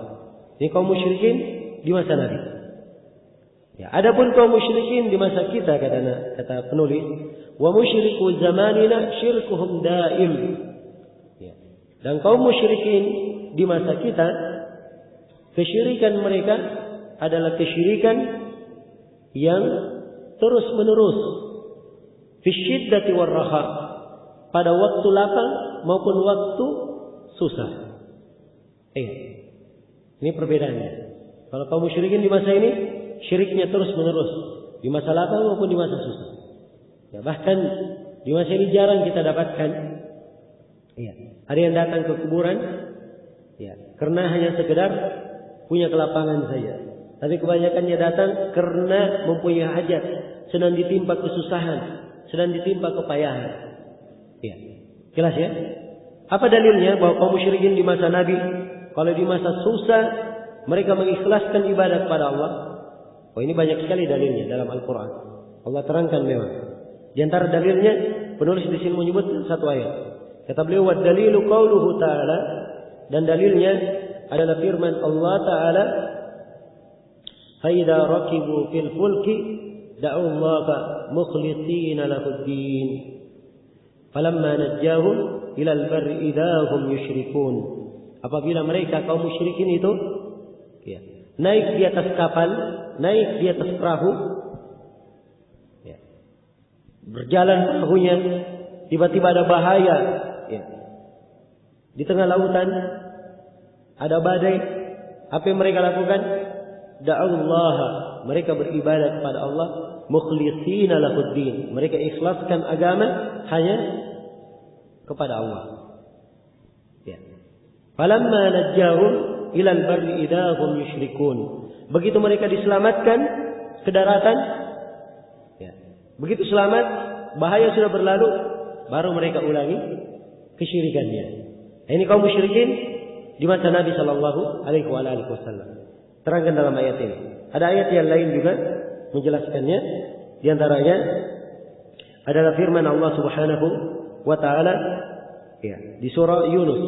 Ini kaum musyrikin di masa Nabi. Ya, adapun kaum musyrikin di masa kita, kata penulis, wa musyriku zamanina syirkuhum daim. Ya. Dan kaum musyrikin di masa kita, kesyirikan mereka adalah kesyirikan yang terus menerus, fi syiddati war raha, pada waktu lapang maupun waktu susah. Ini perbedaannya. Kalau kaum musyrikin di masa ini, syiriknya terus menerus, di masa lapang maupun di masa susah. Ya, bahkan di masa ini jarang kita dapatkan. Ya, ada yang datang ke kuburan, ya, karena hanya sekedar punya kelapangan saja. Tapi kebanyakannya datang karena mempunyai hajat, sedang ditimpa kesusahan, sedang ditimpa kepayahan. Ya, jelas ya? Apa dalilnya bahwa kaum musyrikin di masa Nabi, kalau di masa susah mereka mengikhlaskan ibadah kepada Allah? Oh, ini banyak sekali dalilnya dalam Al-Quran. Allah terangkan memang. Di antara dalilnya, penulis di sini menyebut satu ayat. Kata beliau, "Wa dalilu qauluhu ta'ala," dan dalilnya adalah firman Allah Ta'ala, "Fa idza rakibu fil fulki da'u Allaha mukhlishina lahud-din. Falamma najjahum ila al-barri idza hum yusyrikun." Apabila mereka kaum musyrikin itu, ya, naik di atas kapal, naik di atas perahu, ya, berjalan perahunya, tiba-tiba ada bahaya, ya, di tengah lautan ada badai. Apa yang mereka lakukan? Da'ullaha, mereka beribadah kepada Allah, mukhlishina lahuddin, mereka ikhlaskan agama hanya kepada Allah. Ya. Falamma najjahum ilal barri idahum yusyrikun. Begitu mereka diselamatkan ke daratan, ya, begitu selamat, bahaya sudah berlalu, baru mereka ulangi kesyirikannya. Ini kaum musyrikin di masa Nabi Sallallahu Alaihi Wasallam. Terangkan dalam ayat ini. Ada ayat yang lain juga menjelaskannya. Di antaranya adalah firman Allah Subhanahu wa Ta'ala, ya, di surah Yunus.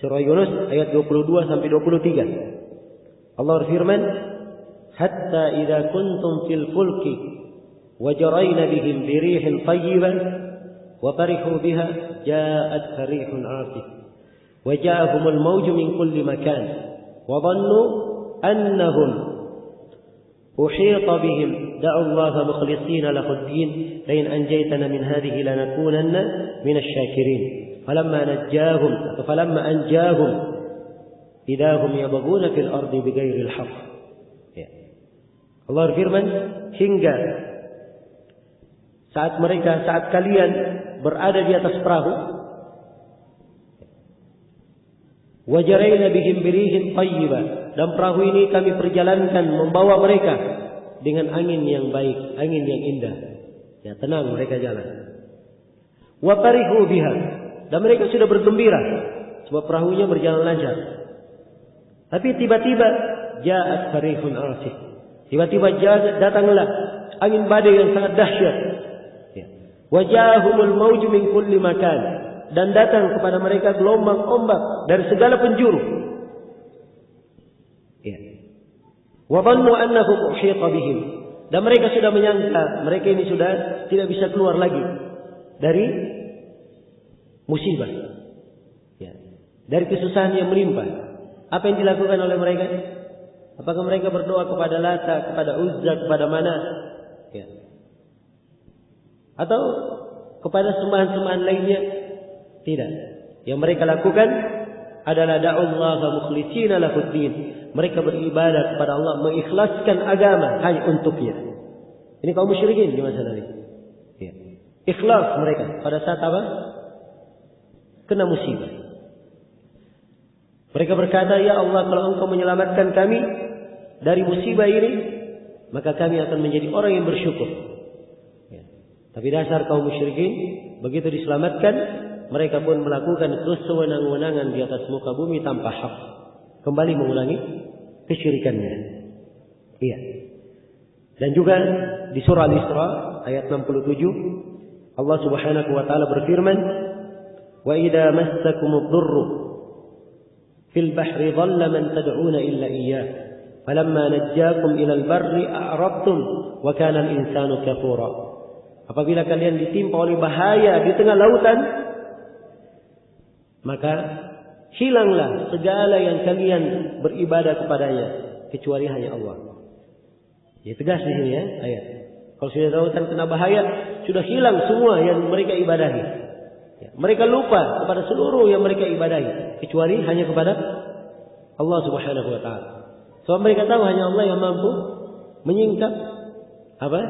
Surah Yunus ayat 22 sampai 23. Allah berfirman, "Hatta idza kuntum fil fulki wa jarayna bihim bi rihin thayyibah wa farihu biha ja'at rihun 'asif wa ja'ahumul mawju min kulli makan wa dhannu annahum أحيط بهم دعوا الله مخلصين له الدين لئن أنجيتنا من هذه لنكونن من الشاكرين فلما أنجاهم إذا هم يبغون في الأرض بغير الحق. Allah berfirman, hingga saat kalian berada di atas perahu, wajarayna bihim birihin tayyibah, dan perahu ini kami perjalankan membawa mereka dengan angin yang baik, angin yang indah. Ya, tenang mereka jalan. Wa farihu biha, dan mereka sudah bergembira sebab perahunya berjalan lancar. Tapi tiba-tiba ja'at farihun asif. Tiba-tiba datanglah angin badai yang sangat dahsyat. Ya. Wajahumul mauju min kulli makan, dan datang kepada mereka gelombang ombak dari segala penjuru. Ya. Wa dhannu annahum uhita bihim, dan mereka sudah menyangka mereka ini sudah tidak bisa keluar lagi dari musibah. Ya. Dari kesusahan yang menimpa. Apa yang dilakukan oleh mereka? Apakah mereka berdoa kepada Lata, kepada Uzza, kepada Manat? Ya. Atau kepada sembahan-sembahan lainnya? Tidak. Yang mereka lakukan adalah da'ullaha mukhlishina lahuddin. Mereka beribadah kepada Allah, mengikhlaskan agama hanya untuknya. Ini kaum musyrikin di masa lalu. Ya. Ikhlas mereka pada saat apa? Kena musibah. Mereka berkata, ya Allah, kalau Engkau menyelamatkan kami dari musibah ini, maka kami akan menjadi orang yang bersyukur. Ya. Tapi dasar kaum musyrikin, begitu diselamatkan, mereka pun melakukan kesewenang-wenangan di atas muka bumi tanpa hak. Kembali mengulangi kesyirikannya. Iya. Dan juga di surah Al-Isra ayat 67, Allah Subhanahu wa taala berfirman, "Wa idza massakumud durru fil bahri dhalla man tad'una illa iyyah falamma najjakum ilal barri a'radtum wa kana al-insanu kafura." Apabila kalian ditimpa oleh bahaya di tengah lautan, maka hilanglah segala yang kalian beribadah kepadanya kecuali hanya Allah. Ya, tegas di sini ya ayat. Kalau sudah lautan kena bahaya, sudah hilang semua yang mereka ibadahi. Ya, mereka lupa kepada seluruh yang mereka ibadahi kecuali hanya kepada Allah Subhanahu wa taala. Sebab mereka tahu hanya Allah yang mampu menyingkap apa?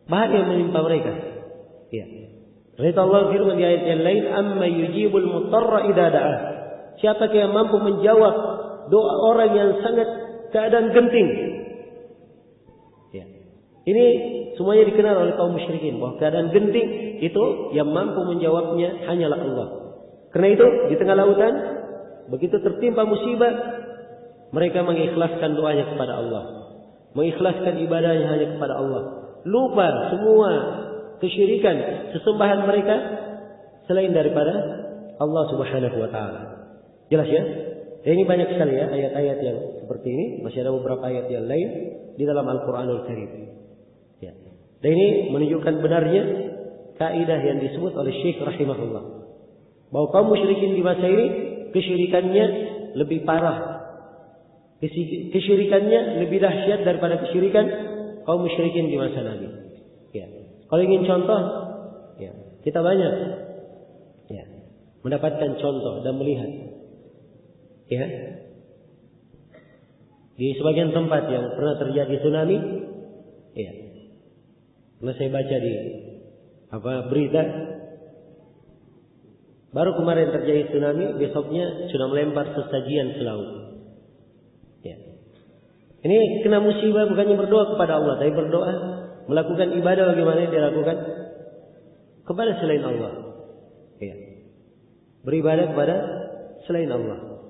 Bahaya yang menimpa mereka. Ya. Karena Allah firman di ayat yang lain, "Amma yujibul mutarra idza da'a." Siapakah yang mampu menjawab doa orang yang sangat keadaan genting? Ya. Ini semuanya dikenal oleh kaum musyrikin bahwa keadaan genting itu yang mampu menjawabnya hanyalah Allah. Karena itu di tengah lautan begitu tertimpa musibah, mereka mengikhlaskan doanya kepada Allah, mengikhlaskan ibadahnya hanya kepada Allah, lupa semua kesyirikan sesembahan mereka selain daripada Allah Subhanahu wa taala. Jelas ya? Dan ini banyak sekali ya ayat-ayat yang seperti ini, masih ada beberapa ayat yang lain di dalam Al-Qur'anul Karim. Ya. Dan ini menunjukkan benarnya kaidah yang disebut oleh Syekh rahimahullah, bahwa kaum musyrikin di masa ini kesyirikannya lebih parah. Kesyirikannya lebih dahsyat daripada kesyirikan kaum musyrikin di masa Nabi. Ya. Kalau ingin contoh, ya, kita banyak ya, mendapatkan contoh dan melihat ya, di sebagian tempat yang pernah terjadi tsunami, ya, pernah saya baca di berita, baru kemarin terjadi tsunami, besoknya sudah melempar sesajian ke laut. Ya. Ini kena musibah bukannya berdoa kepada Allah, tapi berdoa melakukan ibadah bagaimana yang dilakukan kepada selain Allah. Ya. Beribadah kepada selain Allah.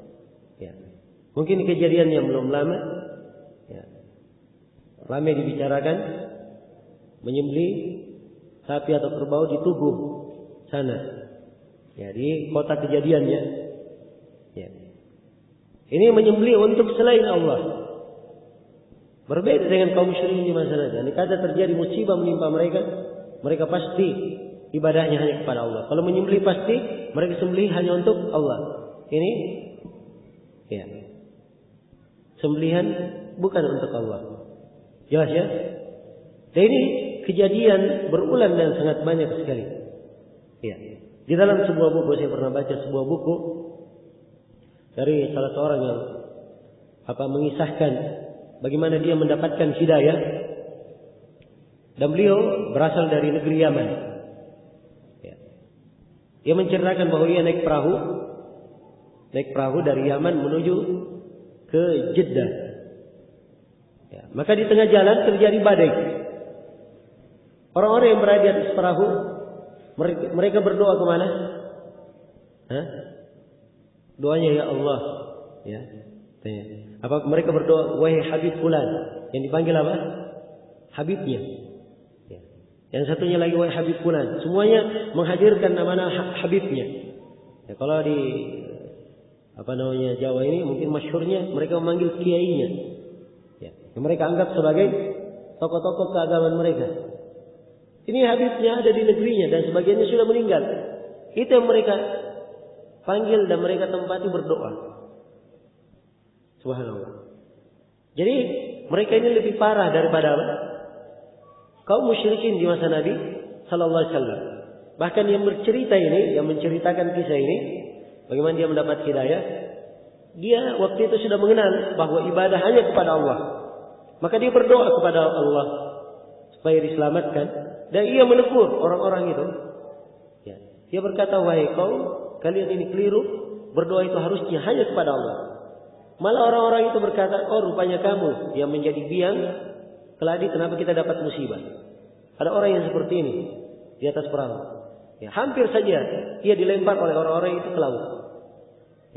Ya. Mungkin kejadian yang belum lama, ya, ramai dibicarakan menyembelih sapi atau kerbau di Tugu sana. Ya, di kota kejadiannya. Ya. Ini menyembelih untuk selain Allah. Berbeda dengan kaum musyrikin di masa lalu. Jika ada terjadi musibah menimpa mereka, mereka pasti ibadahnya hanya kepada Allah. Kalau menyembelih pasti mereka sembelih hanya untuk Allah. Ini ya, sembelihan bukan untuk Allah. Jelas ya? Dan ini kejadian berulang dan sangat banyak sekali. Ya. Di dalam sebuah buku, saya pernah baca sebuah buku dari salah seorang yang mengisahkan bagaimana dia mendapatkan hidayah, dan beliau berasal dari negeri Yaman. Ya. Dia menceritakan bahwa dia naik perahu dari Yaman menuju ke Jeddah. Ya. Maka di tengah jalan terjadi badai. Orang-orang yang berada di atas perahu, mereka berdoa kemana? Doanya ya Allah. Ya. Mereka berdoa, wahai Habib Fulan. Yang dipanggil apa? Habibnya. Ya. Yang satunya lagi wahai Habib Fulan. Semuanya menghadirkan nama Habibnya. Ya, kalau di Jawa ini mungkin masyhurnya mereka memanggil kiainya. Ya. Yang mereka anggap sebagai tokoh-tokoh keagamaan mereka. Ini Habibnya ada di negerinya dan sebagiannya sudah meninggal. Itu yang mereka panggil dan mereka tempati berdoa. Subhanallah. Jadi mereka ini lebih parah daripada kaum musyrikin di masa Nabi Sallallahu Alaihi Wasallam. Bahkan yang bercerita ini, yang menceritakan kisah ini, bagaimana dia mendapat hidayah, dia waktu itu sudah mengenal bahwa ibadah hanya kepada Allah. Maka dia berdoa kepada Allah supaya diselamatkan. Dan ia menegur orang-orang itu. Ya. Dia berkata, wahai kaum, kalian ini keliru. Berdoa itu harusnya hanya kepada Allah. Malah orang-orang itu berkata, oh rupanya kamu yang menjadi biang keladi, kenapa kita dapat musibah. Ada orang yang seperti ini di atas perahu. Ya, hampir saja ia dilempar oleh orang-orang itu ke laut.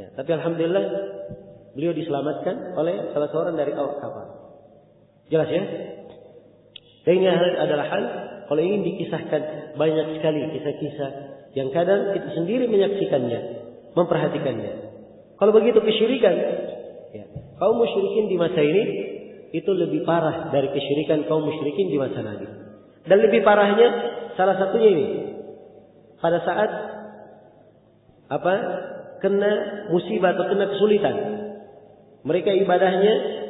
Ya, tapi alhamdulillah beliau diselamatkan oleh salah seorang dari awak kapal. Jelas ya? Dan ini adalah hal, kalau ingin dikisahkan banyak sekali kisah-kisah yang kadang kita sendiri menyaksikannya, memperhatikannya. Kalau begitu kesyirikan, ya, kaum musyrikin di masa ini itu lebih parah dari kesyirikan kaum musyrikin di masa Nabi. Dan lebih parahnya salah satunya ini, pada saat kena musibah atau kena kesulitan, mereka ibadahnya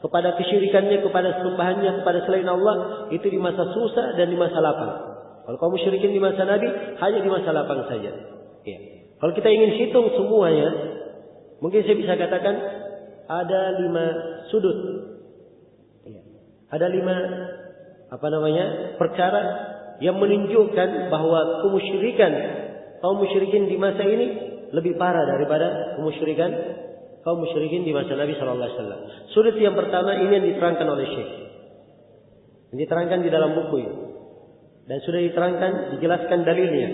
kepada kesyirikannya, kepada sembahannya, kepada selain Allah, itu di masa susah dan di masa lapang. Kalau kaum musyrikin di masa Nabi, hanya di masa lapang saja. Ya. Kalau kita ingin hitung semuanya, mungkin saya bisa katakan ada 5 sudut. Ya. Ada 5 perkara yang menunjukkan bahwa kaum musyrikin di masa ini lebih parah daripada kemusyrikan kaum musyrikin di masa Nabi Sallallahu Alaihi Wasallam. Sudut yang pertama ini yang diterangkan oleh Syekh. Yang diterangkan di dalam buku ini. Dan sudah diterangkan, dijelaskan dalilnya.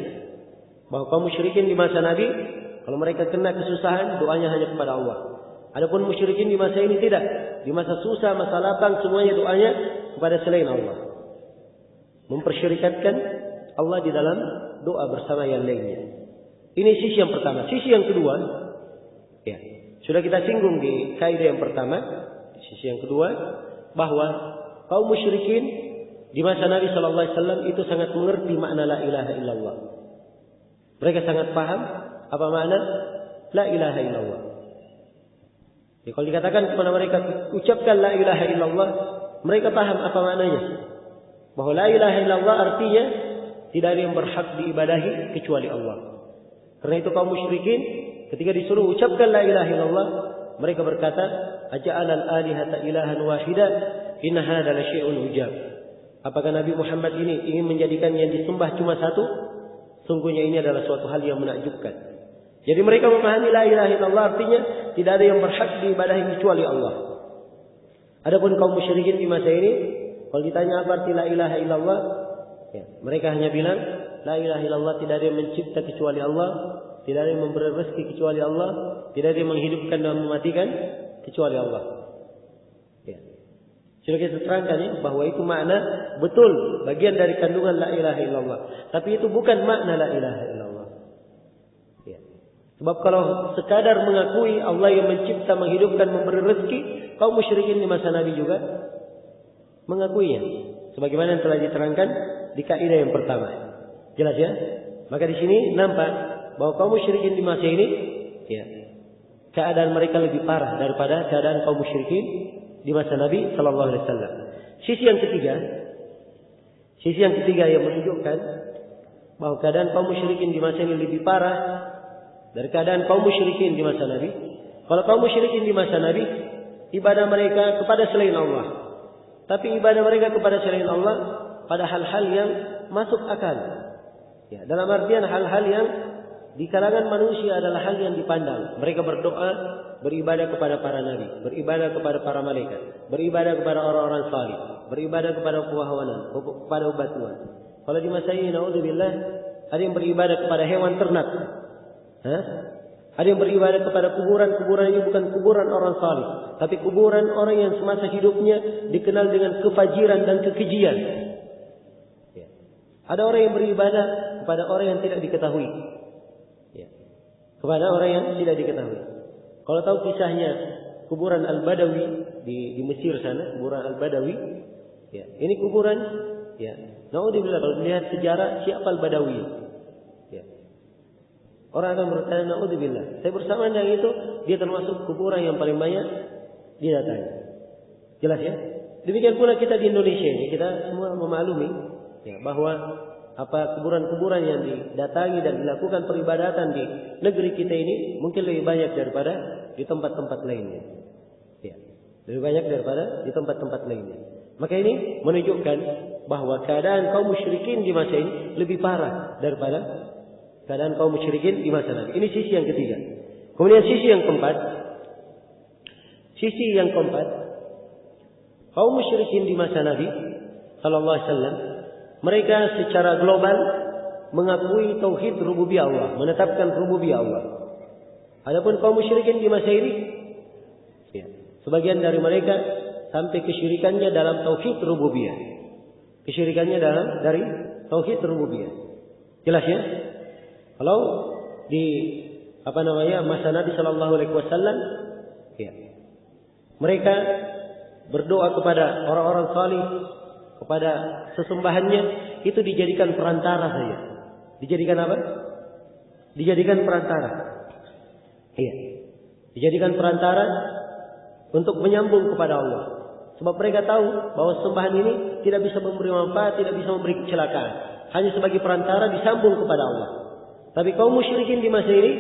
Bahwa kaum musyrikin di masa Nabi, kalau mereka kena kesusahan, doanya hanya kepada Allah. Adapun musyrikin di masa ini tidak. Di masa susah, masa lapang, semuanya doanya kepada selain Allah. Mempersyirikatkan Allah di dalam doa bersama yang lainnya. Ini sisi yang pertama. Sisi yang kedua, ya, sudah kita singgung di kaidah yang pertama. Di sisi yang kedua, bahwa kaum musyrikin di masa Nabi Sallallahu Alaihi Wasallam itu sangat mengerti makna la ilaha illallah. Mereka sangat paham apa makna la ilaha illallah. Jadi kalau dikatakan kepada mereka ucapkan la ilaha illallah, mereka paham apa maknanya. Bahwa la ilaha illallah artinya tidak ada yang berhak diibadahi kecuali Allah. Karena itu kaum musyrikin ketika disuruh ucapkan la ilaha illallah, mereka berkata, aja'alal alihata ilahan wahida, inna hadza la syai'un ujab. Apakah Nabi Muhammad ini ingin menjadikan yang disembah cuma satu? Sungguhnya ini adalah suatu hal yang menakjubkan. Jadi mereka memahami la ilaha illallah artinya tidak ada yang berhak diibadahi kecuali Allah. Adapun kaum musyrikin di masa ini, kalau ditanya apa arti la ilaha illallah, ya, mereka hanya bilang la ilaha illallah tidak ada yang mencipta kecuali Allah, tidak ada yang memberi rezeki kecuali Allah, tidak ada yang menghidupkan dan mematikan kecuali Allah. Ya. Sudah kita terangkan ya, bahwa itu makna betul bagian dari kandungan la ilaha illallah. Tapi itu bukan makna la ilaha illallah. Ya. Sebab kalau sekadar mengakui Allah yang mencipta, menghidupkan, memberi rezeki, kaum musyrikin di masa Nabi juga mengakuinya. Sebagaimana yang telah diterangkan di kaidah yang pertama. Jelas ya? Maka di sini nampak bahwa kaum musyrikin di masa ini, ya, keadaan mereka lebih parah daripada keadaan kaum musyrikin di masa Nabi Sallallahu Alaihi Wasallam. Sisi yang ketiga yang menunjukkan bahwa keadaan kaum musyrikin di masa ini lebih parah dari keadaan kaum musyrikin di masa Nabi. Kalau kaum musyrikin di masa Nabi, ibadah mereka kepada selain Allah. Tapi ibadah mereka kepada selain Allah pada hal-hal yang masuk akal. Ya, dalam artian hal-hal yang di kalangan manusia adalah hal yang dipandang. Mereka berdoa, beribadah kepada para nabi, beribadah kepada para malaikat, beribadah kepada orang-orang salih, beribadah kepada pewahawanan, kepada batuan. Kalau di masa ini, naudzubillah, ada yang beribadah kepada hewan ternak. Ada yang beribadah kepada kuburan ini bukan kuburan orang salih, tapi kuburan orang yang semasa hidupnya dikenal dengan kefajiran dan kekejian. Ya. Ada orang yang beribadah kepada orang yang tidak diketahui. Ya. Kepada orang yang tidak diketahui. Kalau tahu kisahnya kuburan Al-Badawi di Mesir sana, kuburan Al-Badawi, ya, ini kuburan, ya. Naudzubillah, kalau melihat sejarah siapa Al-Badawi? Ya. Orang akan bertanya, naudzubillah. Saya bersamaan dengan itu, dia termasuk kuburan yang paling banyak didatangi. Jelas ya? Demikian pula kita di Indonesia ini, kita semua memaklumi, ya, bahwa kuburan-kuburan yang didatangi dan dilakukan peribadatan di negeri kita ini mungkin lebih banyak daripada di tempat-tempat lainnya. Ya, lebih banyak daripada di tempat-tempat lainnya. Maka ini menunjukkan bahwa keadaan kaum musyrikin di masa ini lebih parah daripada keadaan kaum musyrikin di masa Nabi. Ini sisi yang ketiga. Kemudian sisi yang keempat, kaum musyrikin di masa Nabi sallallahu alaihi wasallam, mereka secara global mengakui tauhid rububiyah Allah, menetapkan rububiyah Allah. Adapun kaum musyrikin di masa ini, ya, sebagian dari mereka sampai kesyirikannya dalam tauhid rububiyah. Kesyirikannya dari tauhid rububiyah. Jelas ya? Kalau di masa Nabi sallallahu alaihi wasallam, ya, mereka berdoa kepada orang-orang salih, kepada sesembahannya, itu dijadikan perantara saja. Dijadikan apa? Dijadikan perantara. Iya. Dijadikan perantara untuk menyambung kepada Allah. Sebab mereka tahu bahwa sembahan ini tidak bisa memberi manfaat, tidak bisa memberi kecelakaan. Hanya sebagai perantara disambung kepada Allah. Tapi kaum musyrikin di masa ini,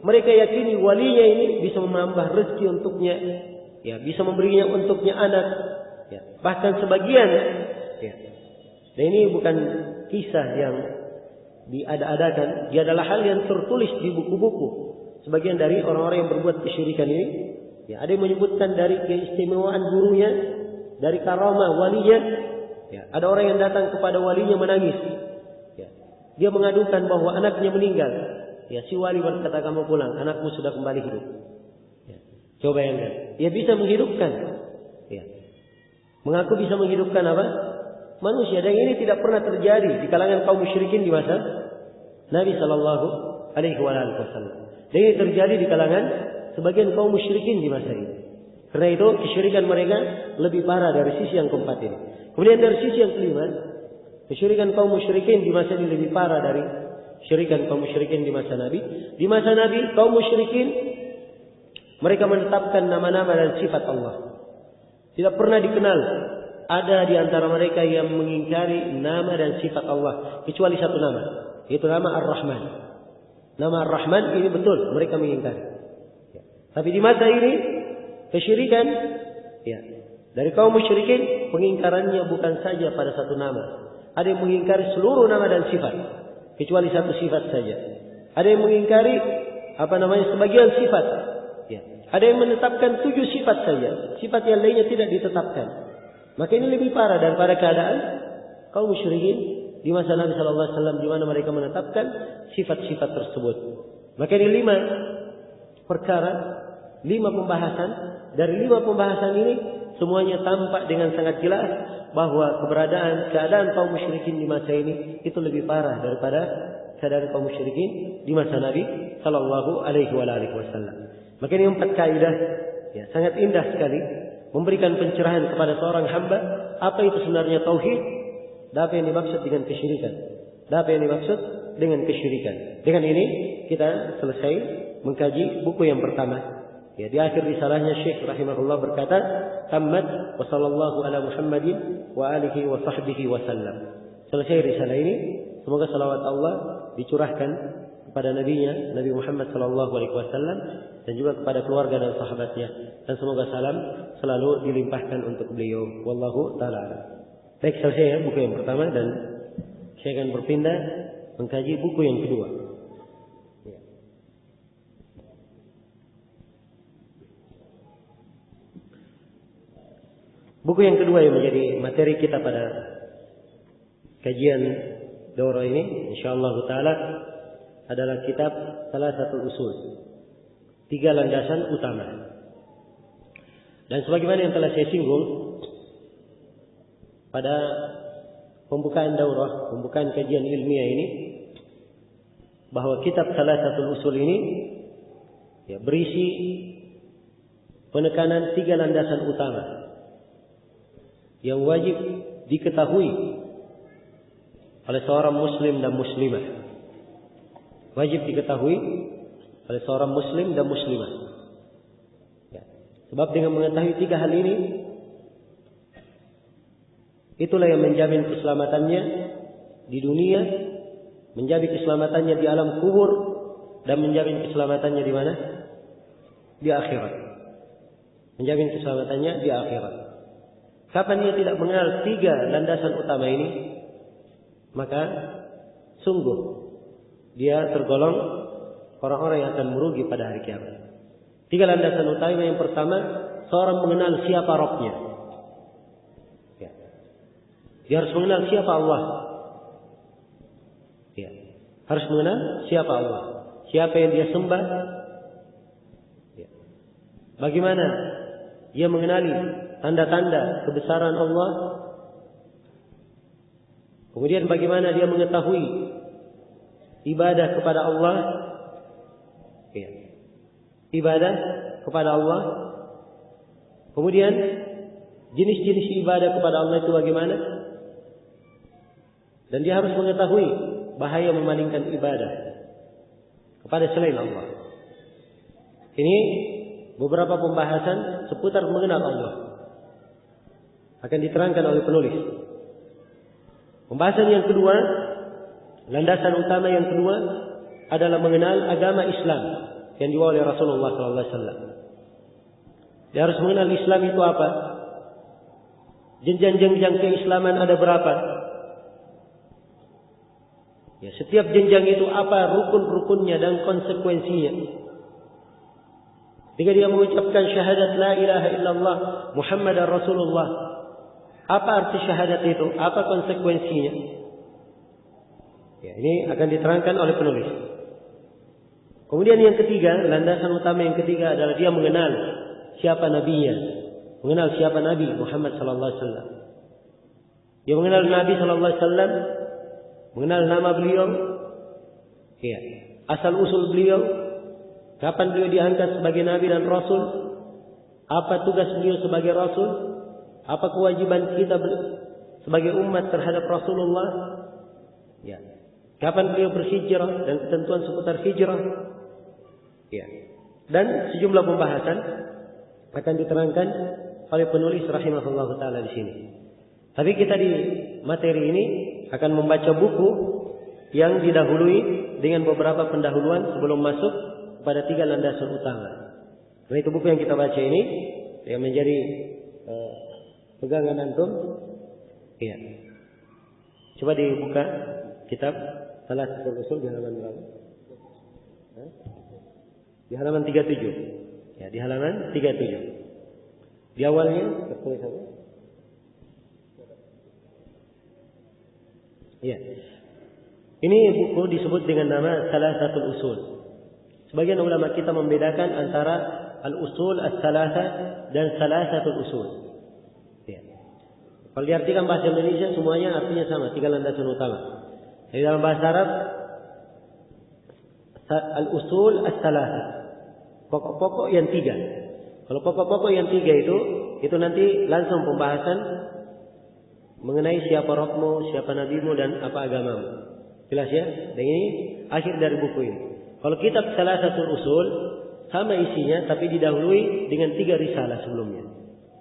mereka yakini walinya ini bisa menambah rezeki untuknya, ya, bisa memberinya untuknya anak, ya. Bahkan sebagian, ya. Dan ini bukan kisah yang diada-adakan, dia adalah hal yang tertulis di buku-buku. Sebagian dari orang-orang yang berbuat kesyirikan ini, ya, ada yang menyebutkan dari keistimewaan gurunya, dari karamah walinya, ya, ada orang yang datang kepada walinya menangis, ya. Dia mengadukan bahwa anaknya meninggal, ya, si wali berkata, kamu pulang, anakmu sudah kembali hidup, ya. Coba bayangkan, dia bisa menghidupkan, ya, mengaku bisa menghidupkan apa? Manusia. Dan ini tidak pernah terjadi di kalangan kaum musyrikin di masa Nabi sallallahu alaihi wasallam. Dan ini terjadi di kalangan sebagian kaum musyrikin di masa ini. Karena itu kesyirikan mereka lebih parah dari sisi yang keempat ini. Kemudian dari sisi yang kelima, kesyirikan kaum musyrikin di masa ini lebih parah dari syirikan kaum musyrikin di masa Nabi. Di masa Nabi, kaum musyrikin mereka menetapkan nama-nama dan sifat Allah. Tidak pernah dikenal ada di antara mereka yang mengingkari nama dan sifat Allah kecuali satu nama, yaitu nama Ar-Rahman. Nama Ar-Rahman ini betul mereka mengingkari. Ya. Tapi di masa ini kesyirikan, ya, dari kaum musyrikin pengingkarannya bukan saja pada satu nama. Ada yang mengingkari seluruh nama dan sifat kecuali satu sifat saja. Ada yang mengingkari sebagian sifat. Ya. Ada yang menetapkan 7 sifat saja. Sifat yang lainnya tidak ditetapkan. Maka ini lebih parah daripada keadaan kaum musyrikin di masa Nabi sallallahu alaihi wasallam, di mana mereka menetapkan sifat-sifat tersebut. Maka ini 5 perkara, 5 pembahasan. Dari 5 pembahasan ini semuanya tampak dengan sangat jelas bahwa keadaan kaum musyrikin di masa ini itu lebih parah daripada keadaan kaum musyrikin di masa Nabi sallallahu alaihi wasallam. Maka ini 4 kaidah, ya, sangat indah sekali, memberikan pencerahan kepada seorang hamba apa itu sebenarnya tauhid, dan apa yang dimaksud dengan kesyirikan, dan apa yang dimaksud dengan kesyirikan. Dengan ini kita selesai mengkaji buku yang pertama, Ya, di akhir risalahnya Syekh rahimahullah berkata, "Tammat wa sallallahu ala Muhammadin wa alihi wa sahbihi wa sallam." Selesai risalah ini, semoga salawat Allah dicurahkan kepada nabinya Nabi Muhammad sallallahu alaihi wasallam dan juga kepada keluarga dan sahabatnya, dan semoga salam selalu dilimpahkan untuk beliau. Wallahu taala. Baik, selesai ya buku yang pertama, dan saya akan berpindah mengkaji buku yang kedua. Buku yang kedua yang menjadi materi kita pada kajian daurah ini, insyaallah taala, adalah kitab Thalathatul Usul, 3 landasan utama. Dan sebagaimana yang telah saya singgung pada pembukaan daurah, pembukaan kajian ilmiah ini, bahwa kitab Thalathatul Usul ini ya, berisi penekanan 3 landasan utama yang wajib diketahui oleh seorang muslim dan muslimah. Wajib diketahui oleh seorang muslim dan muslimah. Ya. Sebab dengan mengetahui 3 hal ini, itulah yang menjamin keselamatannya di dunia, menjamin keselamatannya di alam kubur, dan menjamin keselamatannya di mana? Di akhirat. Menjamin keselamatannya di akhirat. Kapan dia tidak mengenal 3 landasan utama ini, maka sungguh dia tergolong orang-orang yang akan merugi pada hari kiamat. 3 landasan utama. Yang pertama, seorang mengenal siapa Rabbnya. Ya. Dia harus mengenal siapa Allah. Ya. Harus mengenal siapa Allah. Siapa yang dia sembah. Ya. Bagaimana dia mengenali tanda-tanda kebesaran Allah. Kemudian bagaimana dia mengetahui ibadah kepada Allah. Ya. Ibadah kepada Allah. Kemudian jenis-jenis ibadah kepada Allah itu bagaimana? Dan dia harus mengetahui bahaya memalingkan ibadah kepada selain Allah. Ini beberapa pembahasan seputar mengenal Allah akan diterangkan oleh penulis. Pembahasan yang kedua, landasan utama yang kedua adalah mengenal agama Islam yang dibawa oleh Rasulullah SAW. Dia harus mengenal Islam itu apa? Jenjang-jenjang keislaman ada berapa? Ya, setiap jenjang itu apa rukun-rukunnya dan konsekuensinya. Jika dia mengucapkan syahadat la ilaha illallah Muhammadar Rasulullah, apa arti syahadat itu? Apa konsekuensinya? Ya, ini akan diterangkan oleh penulis. Kemudian yang ketiga, landasan utama yang ketiga adalah dia mengenal siapa nabinya, mengenal siapa Nabi Muhammad sallallahu alaihi wasallam. Dia mengenal Nabi sallallahu alaihi wasallam, mengenal nama beliau, ya, asal usul beliau, kapan beliau diangkat sebagai nabi dan rasul, apa tugas beliau sebagai rasul, apa kewajiban kita sebagai umat terhadap Rasulullah, ya, kapan beliau berhijrah dan ketentuan seputar hijrah, ya, dan sejumlah pembahasan akan diterangkan oleh penulis rahimahullah taala di sini. Tapi kita di materi ini akan membaca buku yang didahului dengan beberapa pendahuluan sebelum masuk pada 3 landasan utama. Nah, itu buku yang kita baca ini yang menjadi pegangan antum. Iya. Coba dibuka kitab Thalathatul Usul di halaman berapa? Di halaman 37. Ya, di halaman 37. Di awalnya tertulis apa? Ya. Ini buku disebut dengan nama Thalathatul Usul. Sebagian ulama kita membedakan antara al-usul as-salatha dan Thalathatul Usul. Ya. Kalau diartikan bahasa Indonesia semuanya artinya sama, 3 landasan utama. Di dalam bahasa Arab al-usul as-salatha, pokok-pokok yang 3. Kalau pokok-pokok yang 3 itu nanti langsung pembahasan mengenai siapa Rabbmu, siapa nabimu, dan apa agamamu. Jelas ya? Dan ini akhir dari buku ini. Kalau kitab Thalathatul Usul, sama isinya, tapi didahului dengan 3 risalah sebelumnya.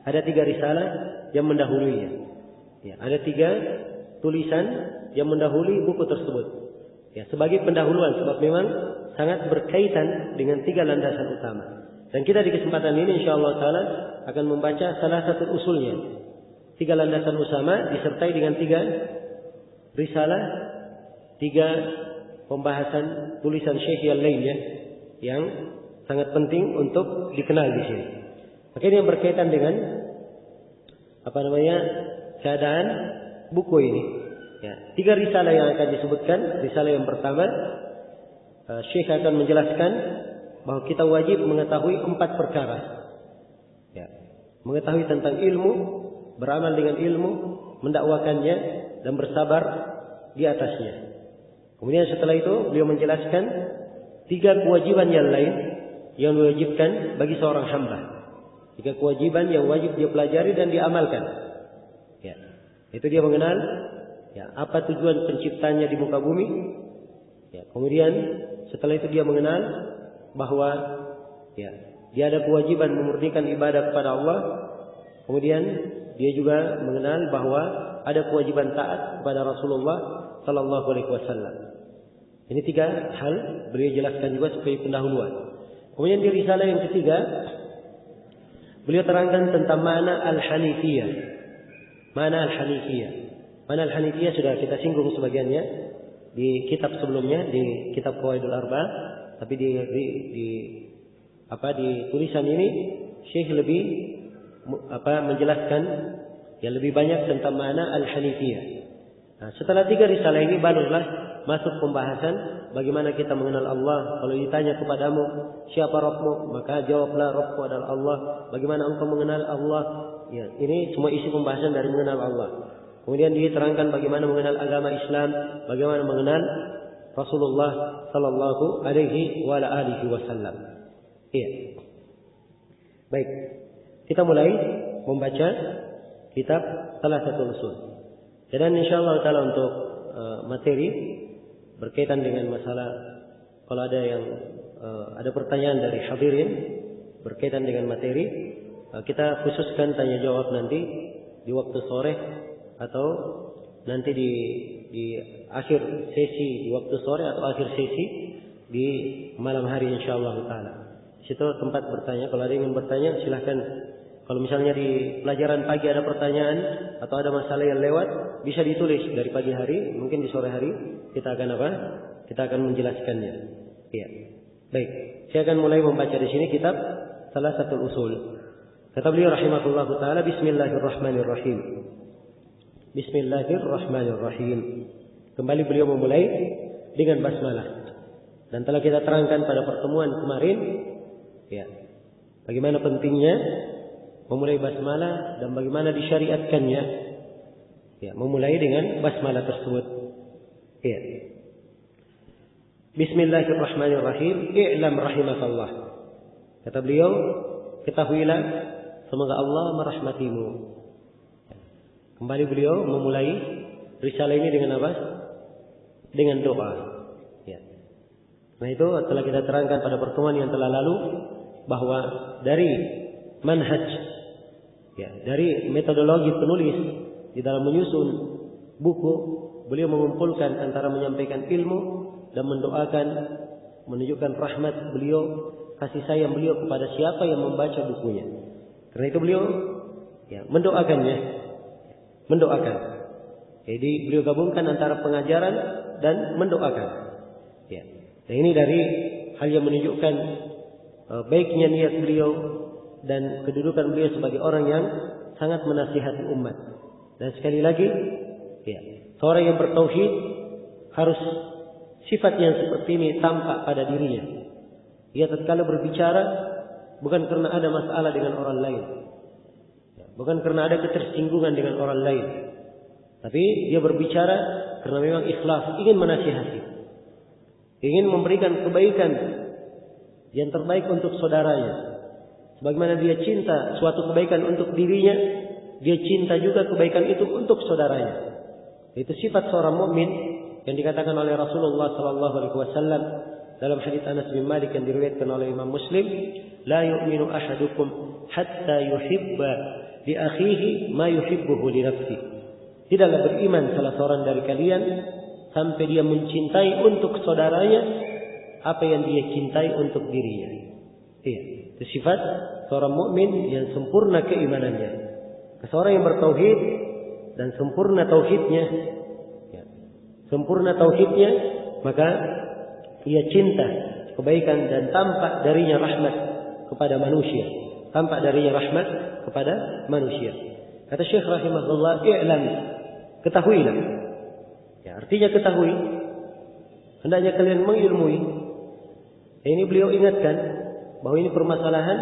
Ada 3 risalah yang mendahuluinya. Ya, ada 3 tulisan yang mendahului buku tersebut. Ya, sebagai pendahuluan, sebab memang sangat berkaitan dengan 3 landasan utama. Dan kita di kesempatan ini insyaallah taala akan membaca salah satu usulnya. 3 landasan utama disertai dengan 3 risalah, 3 pembahasan tulisan Syekh yang lainnya yang sangat penting untuk dikenal di sini. Maka ini yang berkaitan dengan keadaan buku ini. Ya, 3 risalah yang akan disebutkan. Risalah yang pertama, Syekh akan menjelaskan bahwa kita wajib mengetahui 4 perkara. Ya, mengetahui tentang ilmu, beramal dengan ilmu, mendakwakannya, dan bersabar di atasnya. Kemudian setelah itu beliau menjelaskan 3 kewajiban yang lain yang diwajibkan bagi seorang hamba. 3 kewajiban yang wajib dia pelajari dan diamalkan. Ya, itu dia mengenal ya, apa tujuan penciptanya di muka bumi. Ya, kemudian setelah itu dia mengenal bahwa ya, dia ada kewajiban memurnikan ibadah kepada Allah. Kemudian dia juga mengenal bahwa ada kewajiban taat kepada Rasulullah sallallahu alaihi wasallam. Ini 3 hal beliau jelaskan juga sebagai pendahuluan. Kemudian di risalah yang ketiga beliau terangkan tentang makna al-hanifiyah. Makna al-hanifiyah. Makna al-hanifiyah sudah kita singgung sebagiannya di kitab sebelumnya, di kitab Qawaidul Arba', tapi di tulisan ini Syekh lebih menjelaskan yang lebih banyak tentang makna al-hanifiyah. Nah, setelah 3 risalah ini barulah masuk pembahasan bagaimana kita mengenal Allah. Kalau ditanya kepadamu siapa Rabbmu, maka jawablah Rabbku adalah Allah. Bagaimana engkau mengenal Allah? Ya, ini semua isi pembahasan dari mengenal Allah. Kemudian diterangkan bagaimana mengenal agama Islam, bagaimana mengenal Rasulullah sallallahu alaihi wa alihi wasallam. Iya. Baik. Kita mulai membaca kitab Salah Satu Usul. Dan insyaallah taala untuk materi berkaitan dengan masalah, kalau ada yang ada pertanyaan dari hadirin berkaitan dengan materi, kita khususkan tanya jawab nanti di waktu sore atau nanti di akhir sesi di waktu sore atau akhir sesi di malam hari insyaallah taala. Di situ tempat bertanya. Kalau ada yang ingin bertanya silahkan. Kalau misalnya di pelajaran pagi ada pertanyaan atau ada masalah yang lewat, bisa ditulis dari pagi hari, mungkin di sore hari kita akan Kita akan menjelaskannya. Iya. Baik, saya akan mulai membaca di sini kitab Salah Satu Usul. Kata beliau rahimahullahu taala, Bismillahirrahmanirrahim. Bismillahirrahmanirrahim. Kembali beliau memulai dengan basmalah. Dan telah kita terangkan pada pertemuan kemarin, ya, bagaimana pentingnya memulai basmalah dan bagaimana disyariatkannya. Ya, memulai dengan basmalah tersebut. Ya. Bismillahirrahmanirrahim. I'lam rahimakallah. Kata beliau, ketahuilah semoga Allah merahmatimu. Kembali beliau memulai risalah ini dengan apa? Dengan doa. Ya. Nah itu telah kita terangkan pada pertemuan yang telah lalu bahwa dari manhaj, ya, dari metodologi penulis di dalam menyusun buku, beliau mengumpulkan antara menyampaikan ilmu dan mendoakan, menunjukkan rahmat beliau, kasih sayang beliau kepada siapa yang membaca bukunya. Karena itu beliau ya, mendoakannya, mendoakan. Jadi beliau gabungkan antara pengajaran dan mendoakan. Ya. Dan ini dari hal yang menunjukkan baiknya niat beliau dan kedudukan beliau sebagai orang yang sangat menasihati umat. Dan sekali lagi, ya, seorang yang bertauhid harus sifat yang seperti ini tampak pada dirinya. Ia tatkala berbicara bukan karena ada masalah dengan orang lain, bukan karena ada ketersinggungan dengan orang lain, tapi dia berbicara karena memang ikhlas, ingin menasihati, ingin memberikan kebaikan yang terbaik untuk saudaranya. Sebagaimana dia cinta suatu kebaikan untuk dirinya, dia cinta juga kebaikan itu untuk saudaranya. Itu sifat seorang mukmin yang dikatakan oleh Rasulullah sallallahu alaihi wasallam, dalam hadits Anas bin Malik yang diriwayatkan oleh Imam Muslim, la yu'minu ahadukum hatta yuhibba li akhihi ma yuhibbuhu li nafsihi. Tidaklah beriman salah seorang dari kalian sampai dia mencintai untuk saudaranya apa yang dia cintai untuk dirinya. Iya, itu sifat seorang mukmin yang sempurna keimanannya. Seorang yang bertauhid dan sempurna tauhidnya, ya, sempurna tauhidnya, maka ia cinta kebaikan dan tampak darinya rahmat kepada manusia. Tampak darinya rahmat kepada manusia. Kata Syekh rahimahullah, i'lam, ketahuilah. Ya, artinya ketahui. Hendaknya kalian mengilmui. Ini beliau ingatkan bahwa ini permasalahan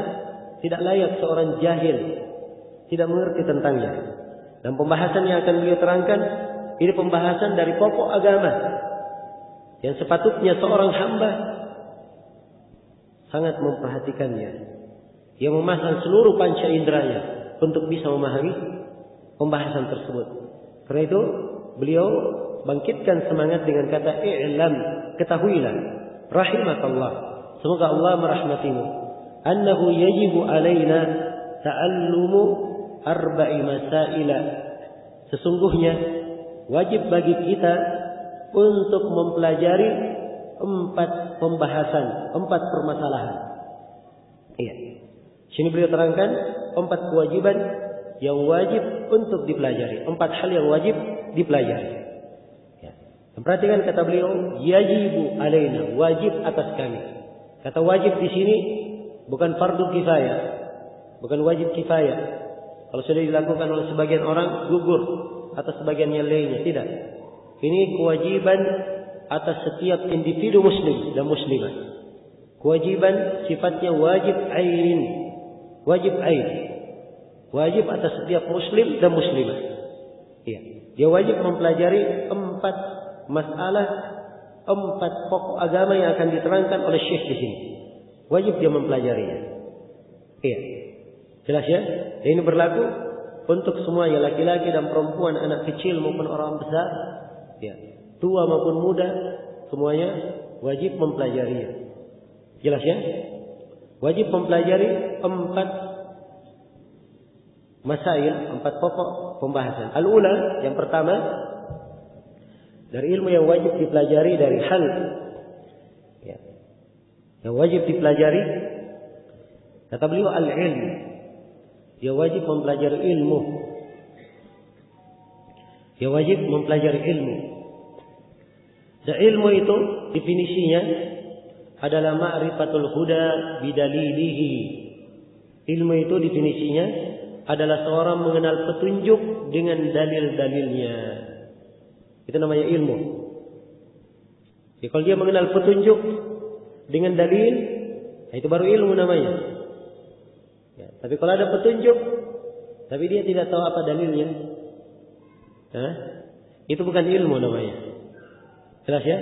tidak layak seorang jahil tidak mengerti tentangnya. Dan pembahasan yang akan beliau terangkan ini pembahasan dari pokok agama yang sepatutnya seorang hamba sangat memperhatikannya. Dia memasang seluruh panca inderanya untuk bisa memahami pembahasan tersebut. Karena itu beliau bangkitkan semangat dengan kata i'lam, ketahuilah, rahimakallah, semoga Allah merahmatimu, annahu yajibu alaina ta'allumu arba'i masaila, sesungguhnya wajib bagi kita untuk mempelajari 4 pembahasan, 4 permasalahan. Iya. Sini beliau terangkan 4 kewajiban yang wajib untuk dipelajari, 4 hal yang wajib dipelajari. Ya. Perhatikan kata beliau, yajibu alaina, wajib atas kami. Kata wajib di sini bukan fardu kifayah, bukan wajib kifayah. Kalau sudah dilakukan oleh sebagian orang gugur atas sebagian yang lainnya, tidak. Ini kewajiban atas setiap individu muslim dan muslimah. Kewajiban sifatnya wajib ain. Wajib ain. Wajib atas setiap muslim dan muslimah. Iya. Dia wajib mempelajari 4 masalah, 4 pokok agama yang akan diterangkan oleh Syekh di sini. Wajib dia mempelajarinya. Iya. Jelas ya? Dan ini berlaku untuk semuanya, laki-laki dan perempuan, anak kecil maupun orang besar, ya, tua maupun muda, semuanya wajib mempelajarinya. Jelas ya? Wajib mempelajari 4 masail, 4 pokok pembahasan. Al-ula, yang pertama, dari ilmu yang wajib dipelajari dari hal, ya, yang wajib dipelajari, kata beliau al-ilm. Dia wajib mempelajari ilmu. Dia wajib mempelajari ilmu. Dan ilmu itu definisinya adalah ma'rifatul huda bidalilihi. Ilmu itu definisinya adalah seorang mengenal petunjuk dengan dalil-dalilnya. Itu namanya ilmu. Jadi kalau dia mengenal petunjuk dengan dalil, itu baru ilmu namanya. Ya, tapi kalau ada petunjuk, tapi dia tidak tahu apa dalilnya, itu bukan ilmu namanya. Jelas ya?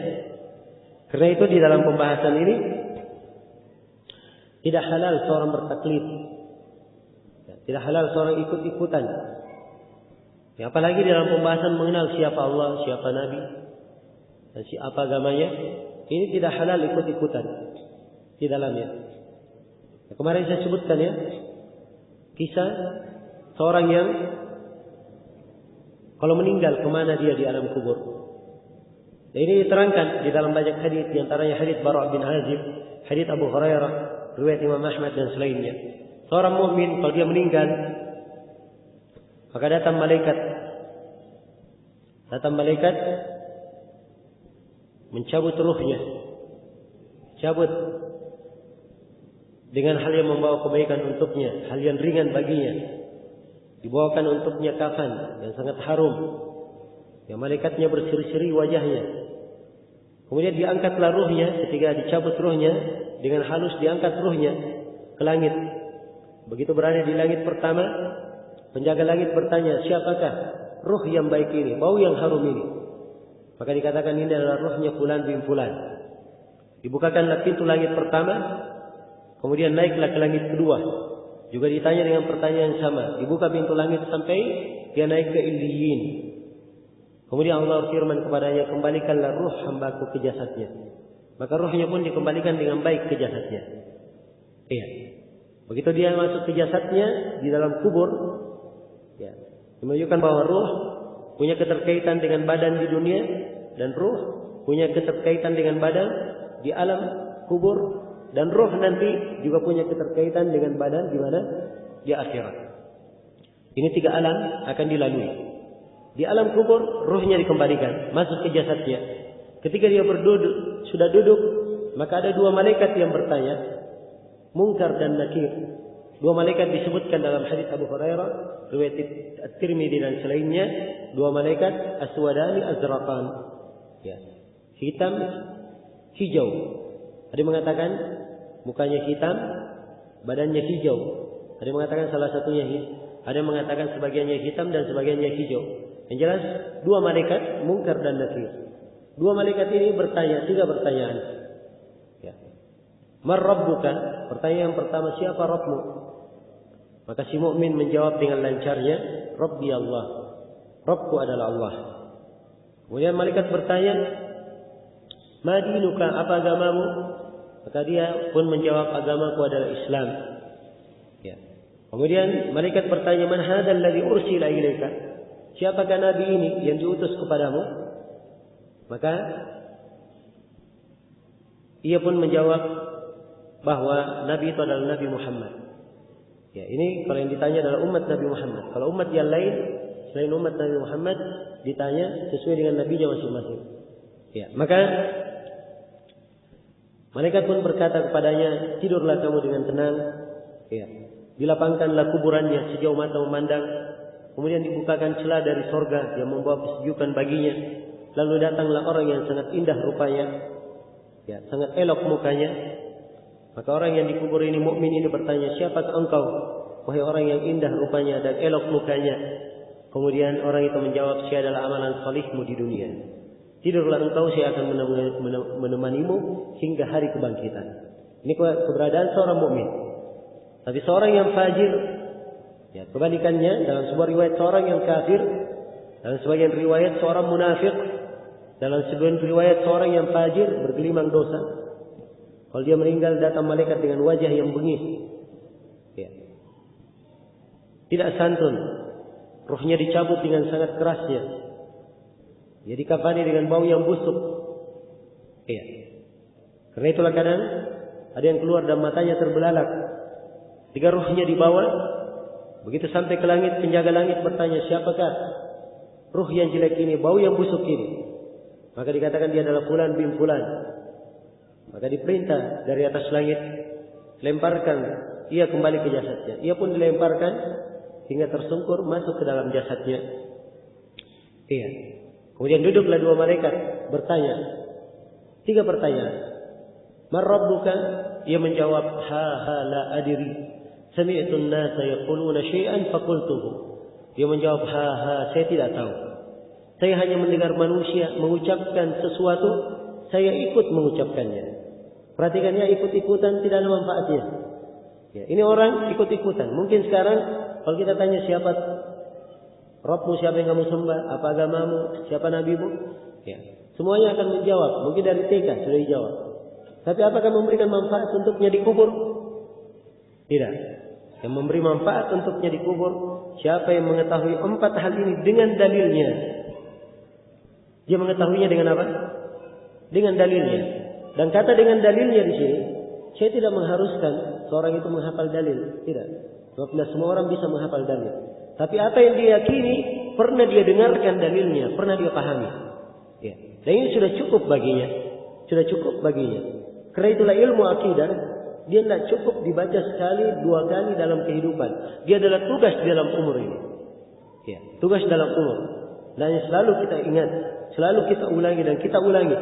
Karena itu di dalam pembahasan ini tidak halal seorang bertaklid, ya, tidak halal seorang ikut-ikutan. Ya, apalagi dalam pembahasan mengenal siapa Allah, siapa Nabi, dan siapa agamanya, ini tidak halal ikut-ikutan di dalamnya. Ya, kemarin saya sebutkan ya, kisah seorang yang kalau meninggal kemana dia di alam kubur. Dan ini diterangkan di dalam banyak hadis, di antaranya hadis Bara' bin Azib, hadis Abu Hurairah, riwayat Imam Ahmad dan selainnya. Seorang mukmin kalau dia meninggal, maka datang malaikat mencabut ruhnya, cabut dengan hal yang membawa kebaikan untuknya, hal yang ringan baginya. Dibawakan untuknya kafan yang sangat harum, yang malaikatnya berseri-seri wajahnya. Kemudian diangkatlah ruhnya, ketika dicabut ruhnya, dengan halus diangkat ruhnya ke langit. Begitu berada di langit pertama, penjaga langit bertanya, siapakah ruh yang baik ini, bau yang harum ini? Maka dikatakan ini adalah ruhnya fulan bin fulan. Dibukakanlah pintu langit pertama, kemudian naiklah ke langit kedua. Juga ditanya dengan pertanyaan yang sama. Dibuka pintu langit sampai dia naik ke Illiyin. Kemudian Allah firman kepadanya, kembalikanlah ruh hambaku ke jasadnya. maka ruhnya pun dikembalikan dengan baik ke jasadnya. Iya. Begitu dia masuk ke jasadnya di dalam kubur, ya, menunjukkan bahwa ruh punya keterkaitan dengan badan di dunia dan ruh punya keterkaitan dengan badan di alam kubur, dan ruh nanti juga punya keterkaitan dengan badan di mana? Di akhirat. Ini 3 alam akan dilalui. Di alam kubur ruhnya dikembalikan masuk ke jasadnya. Ketika dia sudah duduk, maka ada 2 malaikat yang bertanya, Munkar dan Nakir. 2 malaikat disebutkan dalam hadis Abu Hurairah, riwayat At-Tirmidzi dan selainnya, 2 malaikat aswadani azraqan. Ya. Hitam, hijau. Ada yang mengatakan mukanya hitam, badannya hijau. Ada yang mengatakan salah satunya ada yang mengatakan sebagiannya hitam dan sebagiannya hijau. Yang jelas 2 malaikat Munkar dan Nakir. 2 malaikat ini bertanya 3 pertanyaan. Ya. Man rabbuka? Pertanyaan yang pertama, siapa Rabbmu? Maka si mukmin menjawab dengan lancarnya, Rabbi Allah. Rabbku adalah Allah. Kemudian malaikat bertanya, Ma dinuka? Apa agamamu? Maka dia pun menjawab, agamaku adalah Islam. Ya. Kemudian malaikat bertanya, Man hadzal ladzi ursila ilaika? Siapakah nabi ini yang diutus kepadamu? Maka ia pun menjawab bahwa nabi itu adalah Nabi Muhammad. Ya, ini kalau yang ditanya adalah umat Nabi Muhammad. Kalau umat yang lain selain umat Nabi Muhammad ditanya sesuai dengan nabinya masing-masing. Ya, maka malaikat pun berkata kepadanya, tidurlah kamu dengan tenang. Ya, dilapangkanlah kuburannya sejauh mata memandang. Kemudian dibukakan celah dari sorga yang membawa kesejukan baginya. Lalu datanglah orang yang sangat indah rupanya, ya, sangat elok mukanya. Maka orang yang dikubur ini, mukmin ini bertanya, siapakah engkau, wahai orang yang indah rupanya dan elok mukanya? Kemudian orang itu menjawab, saya adalah amalan salihmu di dunia. Tidurlah engkau, saya akan menemanimu hingga hari kebangkitan. Ini keberadaan seorang mukmin. Tapi seorang yang fajir, ya, kebalikannya, dalam sebuah riwayat seorang yang kafir, dalam sebagian riwayat seorang munafik, dalam sebagian riwayat seorang yang fajir bergelimang dosa. Kalau dia meninggal, datang malaikat dengan wajah yang bengis, ya, tidak santun, ruhnya dicabut dengan sangat kerasnya, ya, dikafani dengan bau yang busuk. Ya. Karena itulah kadang ada yang keluar dan matanya terbelalak. Ketika ruhnya dibawa, begitu sampai ke langit, penjaga langit bertanya, siapakah ruh yang jelek ini, bau yang busuk ini? Maka dikatakan dia adalah fulan bin fulan. Maka diperintah dari atas langit, lemparkan ia kembali ke jasadnya. Ia pun dilemparkan hingga tersungkur masuk ke dalam jasadnya. Iya. Kemudian duduklah 2 malaikat bertanya 3 pertanyaan. Man rabbuka? Ia menjawab, ha la adri. Sami'tu an-nasa yaquluna syai'an faqultuhu. Dia menjawab, saya tidak tahu. Saya hanya mendengar manusia mengucapkan sesuatu, saya ikut mengucapkannya. Perhatikan ya, ikut-ikutan tidak ada manfaatnya. Ya, ini orang ikut-ikutan. Mungkin sekarang kalau kita tanya siapa Rabbmu, siapa yang kamu sembah, apa agamamu, siapa nabimu, ya, semuanya akan menjawab. Mungkin dari TK sudah dijawab. Tapi apakah memberikan manfaat untuknya dikubur? Tidak. Yang memberi manfaat untuknya dikubur, siapa yang mengetahui 4 hal ini dengan dalilnya. Dia mengetahuinya dengan apa? Dengan dalilnya. Dan kata dengan dalilnya di sini, saya tidak mengharuskan seorang itu menghafal dalil, tidak. Sebab tidak semua orang bisa menghafal dalil. Tapi apa yang dia yakini, pernah dia dengarkan dalilnya, pernah dia pahami. Ya. Dan ini sudah cukup baginya, sudah cukup baginya. Karena itulah ilmu akidah, dia tidak cukup dibaca sekali, 2 kali dalam kehidupan. Dia adalah tugas di dalam umur ini. Ya, tugas dalam umur. Dan selalu kita ingat, selalu kita ulangi dan kita ulangi.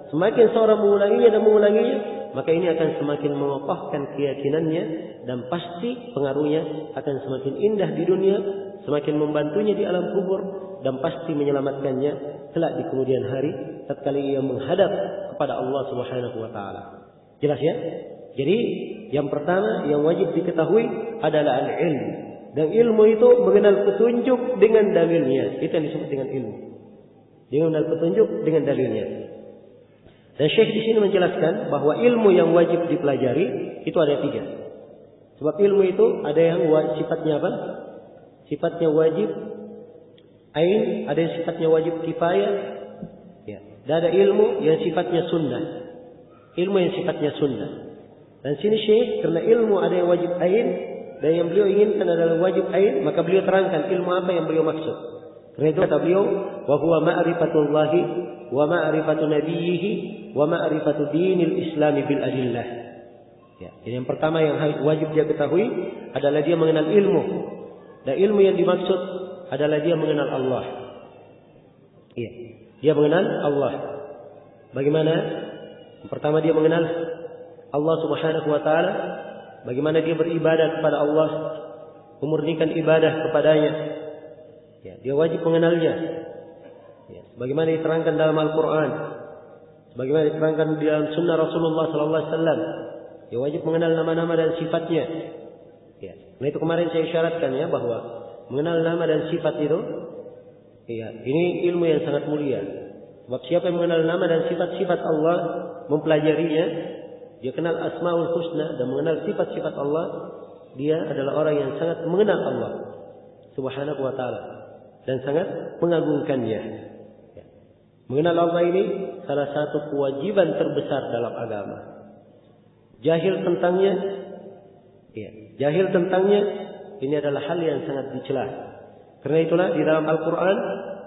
Semakin seorang mengulanginya dan mengulanginya, maka ini akan semakin mengokohkan keyakinannya dan pasti pengaruhnya akan semakin indah di dunia, semakin membantunya di alam kubur dan pasti menyelamatkannya kelak di kemudian hari tatkala ia menghadap kepada Allah Subhanahu wa taala. Jelas ya? Jadi yang pertama yang wajib diketahui adalah al-ilm. Dan ilmu itu mengenal petunjuk dengan dalilnya. Itu yang disebut dengan ilmu. Dia mengenal petunjuk dengan dalilnya. Dan Syekh di sini menjelaskan bahwa ilmu yang wajib dipelajari itu ada 3. Sebab ilmu itu ada yang sifatnya apa? Sifatnya wajib ain, ada yang sifatnya wajib kifayah, ya. Dan ada ilmu yang sifatnya sunnah. Ilmu yang sifatnya sunnah. Dan sini Syekh karena ilmu ada yang wajib ain dan yang beliau inginkan adalah wajib ain, maka beliau terangkan ilmu apa yang beliau maksud. Karena itu kata beliau, wa huwa ma'rifatullahi wa ma'rifatu nabiyhi wa ma'rifatu dinil Islam bil adillah. Ya, jadi yang pertama yang wajib dia ketahui adalah dia mengenal ilmu. Dan ilmu yang dimaksud adalah dia mengenal Allah. Iya, dia mengenal Allah. Bagaimana? Yang pertama dia mengenal Allah Subhanahu wa taala, bagaimana dia beribadah kepada Allah, memurnikan ibadah kepadanya. Ya, dia wajib mengenalnya. Ya, sebagaimana diterangkan dalam Al-Qur'an, sebagaimana diterangkan di dalam sunnah Rasulullah sallallahu alaihi wasallam. Dia wajib mengenal nama-nama dan sifatnya. Ya, nah itu kemarin saya isyaratkan ya bahwa mengenal nama dan sifat itu, ya, ini ilmu yang sangat mulia. Sebab siapa yang mengenal nama dan sifat-sifat Allah, mempelajarinya, dia kenal Asmaul Husna dan mengenal sifat-sifat Allah, dia adalah orang yang sangat mengenal Allah Subhanahu wa taala dan sangat mengagungkannya. Ya. Mengenal Allah ini salah satu kewajiban terbesar dalam agama. Jahil tentangnya, ya, jahil tentangnya ini adalah hal yang sangat dicela. Karena itulah di dalam Al-Quran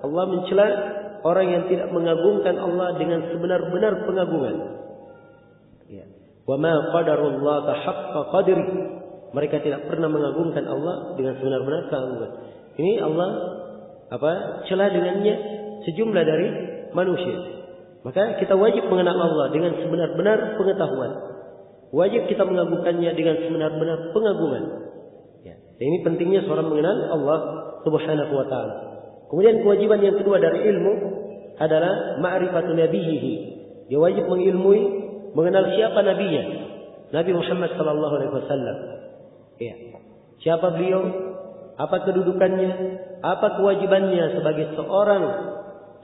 Allah mencela orang yang tidak mengagungkan Allah dengan sebenar-benar pengagungan. Ya. Wa ma qadarullah haqqa qadri. Mereka tidak pernah mengagungkan Allah dengan sebenar-benar pengagungan. Ini Allah cela dengannya sejumlah dari manusia. Maka kita wajib mengenal Allah dengan sebenar-benar pengetahuan. Wajib kita mengagungkannya dengan sebenar-benar pengagungan. Ya. Dan ini pentingnya seorang mengenal Allah Subhanahu wa taala. Kemudian kewajiban yang kedua dari ilmu adalah ma'rifatu nabiyhi. Dia wajib mengilmui, mengenal siapa nabinya, Nabi Muhammad sallallahu alaihi wasallam. Ya. Siapa beliau? Apa kedudukannya? Apa kewajibannya sebagai seorang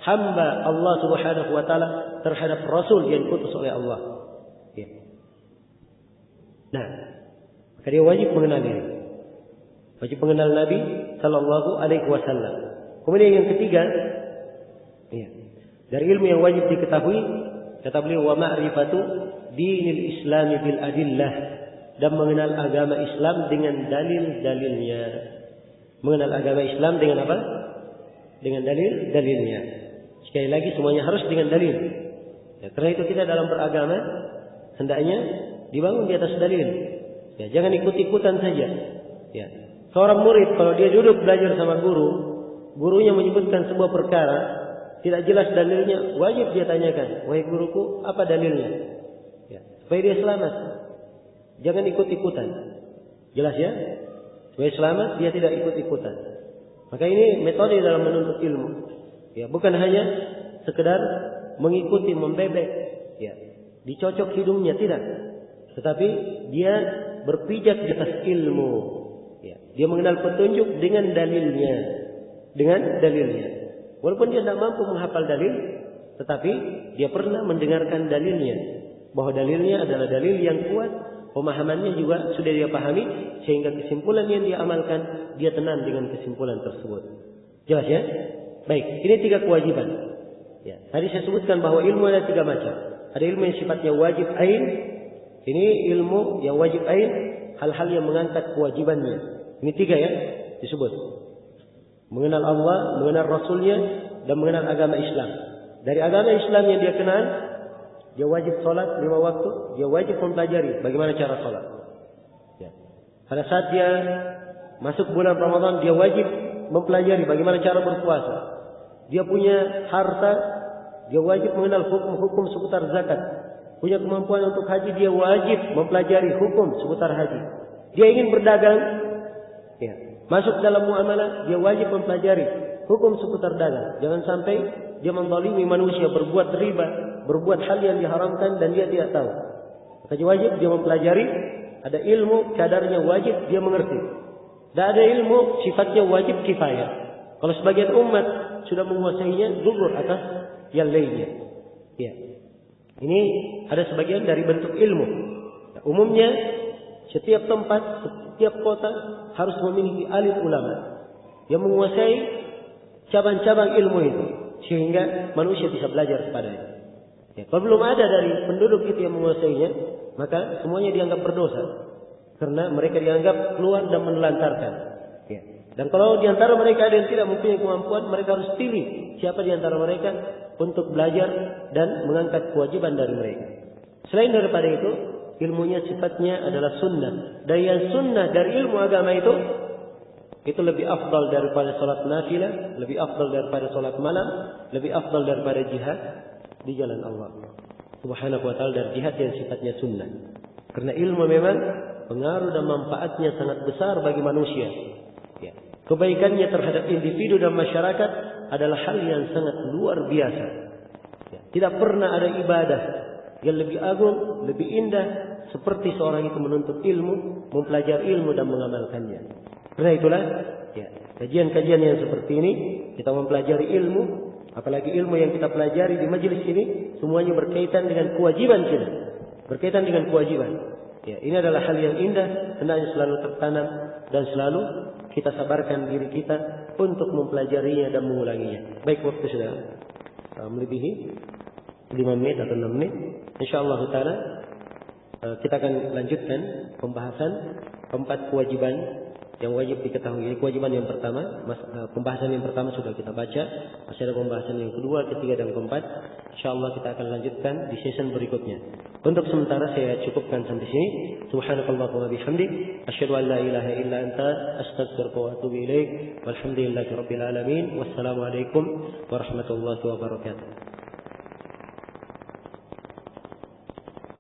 hamba Allah Subhanahu wa taala terhadap rasul yang diutus oleh Allah. Ya. Nah, maka dia wajib mengenal ini. Wajib mengenal Nabi sallallahu alaihi wasallam. Kemudian yang ketiga, ya, dari ilmu yang wajib diketahui, kata beliau wa ma'rifatu dinil Islam bil adillah, dan mengenal agama Islam dengan dalil-dalilnya. Mengenal agama Islam dengan apa? Dengan dalil-dalilnya. Sekali lagi semuanya harus dengan dalil. Ya, karena itu kita dalam beragama hendaknya dibangun di atas dalil. Ya, jangan ikut-ikutan saja. Ya. Seorang murid kalau dia duduk belajar sama guru, gurunya menyebutkan sebuah perkara, tidak jelas dalilnya, wajib dia tanyakan, "Wahai guruku, apa dalilnya?" Ya, supaya dia selamat. Jangan ikut-ikutan. Jelas ya? Supaya selamat dia tidak ikut-ikutan. Maka ini metode dalam menuntut ilmu. Ya, bukan hanya sekedar mengikuti, membebek, ya, dicocok hidungnya, tidak. Tetapi dia berpijak di atas ilmu. Ya, dia mengenal petunjuk dengan dalilnya. Dengan dalilnya. Walaupun dia tidak mampu menghafal dalil, tetapi dia pernah mendengarkan dalilnya. Bahwa dalilnya adalah dalil yang kuat, pemahamannya juga sudah dia pahami, sehingga kesimpulan yang dia amalkan, dia tenang dengan kesimpulan tersebut. Jelas ya? Baik, ini 3 kewajiban. Ya, tadi saya sebutkan bahwa ilmu ada 3 macam. Ada ilmu yang sifatnya wajib ain. Ini ilmu yang wajib ain, hal-hal yang mengangkat kewajibannya. Ini 3 ya, disebut. Mengenal Allah, mengenal Rasulnya, dan mengenal agama Islam. Dari agama Islam yang dia kenal, dia wajib sholat 5 waktu, dia wajib mempelajari bagaimana cara sholat. Ya. Pada saat dia masuk bulan Ramadan, dia wajib mempelajari bagaimana cara berpuasa. Dia punya harta, dia wajib mengenal hukum-hukum seputar zakat. Punya kemampuan untuk haji, dia wajib mempelajari hukum seputar haji. Dia ingin berdagang, ya, masuk dalam muamalah, dia wajib mempelajari hukum seputar dagang. Jangan sampai dia menzalimi manusia, berbuat riba, berbuat hal yang diharamkan dan dia tidak tahu. Maka wajib dia mempelajari. Ada ilmu kadarnya wajib dia mengerti. Dan ada ilmu sifatnya wajib kifayah. Kalau sebagian umat sudah menguasainya, gugur atas yang lainnya. Ya. Ini ada sebagian dari bentuk ilmu. Umumnya setiap tempat, setiap kota harus memiliki alim ulama yang menguasai cabang-cabang ilmu itu, sehingga manusia bisa belajar kepadanya. Ya, kalau belum ada dari penduduk itu yang menguasainya, maka semuanya dianggap berdosa, karena mereka dianggap keluar dan menelantarkan. Ya. Dan kalau di antara mereka ada yang tidak mempunyai kemampuan, mereka harus pilih siapa di antara mereka untuk belajar dan mengangkat kewajiban dari mereka. Selain daripada itu, ilmunya sifatnya adalah sunnah. Dan yang sunnah dari ilmu agama itu lebih afdal daripada salat nafilah, lebih afdal daripada salat malam, lebih afdal daripada jihad di jalan Allah Subhanahu wa ta'ala, dan jihad yang sifatnya sunnah. Karena ilmu memang pengaruh dan manfaatnya sangat besar bagi manusia. Ya. Kebaikannya terhadap individu dan masyarakat adalah hal yang sangat luar biasa. Ya. Tidak pernah ada ibadah yang lebih agung, lebih indah seperti seorang itu menuntut ilmu, mempelajari ilmu dan mengamalkannya. Karena itulah, ya, kajian-kajian yang seperti ini, kita mempelajari ilmu, apalagi ilmu yang kita pelajari di majelis ini, semuanya berkaitan dengan kewajiban kita. Berkaitan dengan kewajiban. Ya, ini adalah hal yang indah, hendaknya selalu tertanam dan selalu kita sabarkan diri kita untuk mempelajarinya dan mengulanginya. Baik, waktu sudah melebihi 5 menit atau 6 menit. InsyaAllah ta'ala kita akan lanjutkan pembahasan 4 kewajiban yang wajib diketahui. Ini kewajiban yang pertama, pembahasan yang pertama sudah kita baca. Masih ada pembahasan yang kedua, ketiga, dan keempat. InsyaAllah kita akan lanjutkan di season berikutnya. Untuk sementara saya cukupkan sampai sini. Subhanakallahumma bihamdik, asyhadu an la ilaha illa anta, astaghfiruka wa atubu ilaik. Walhamdulillahi rabbil alamin. Wassalamualaikum warahmatullahi wabarakatuh.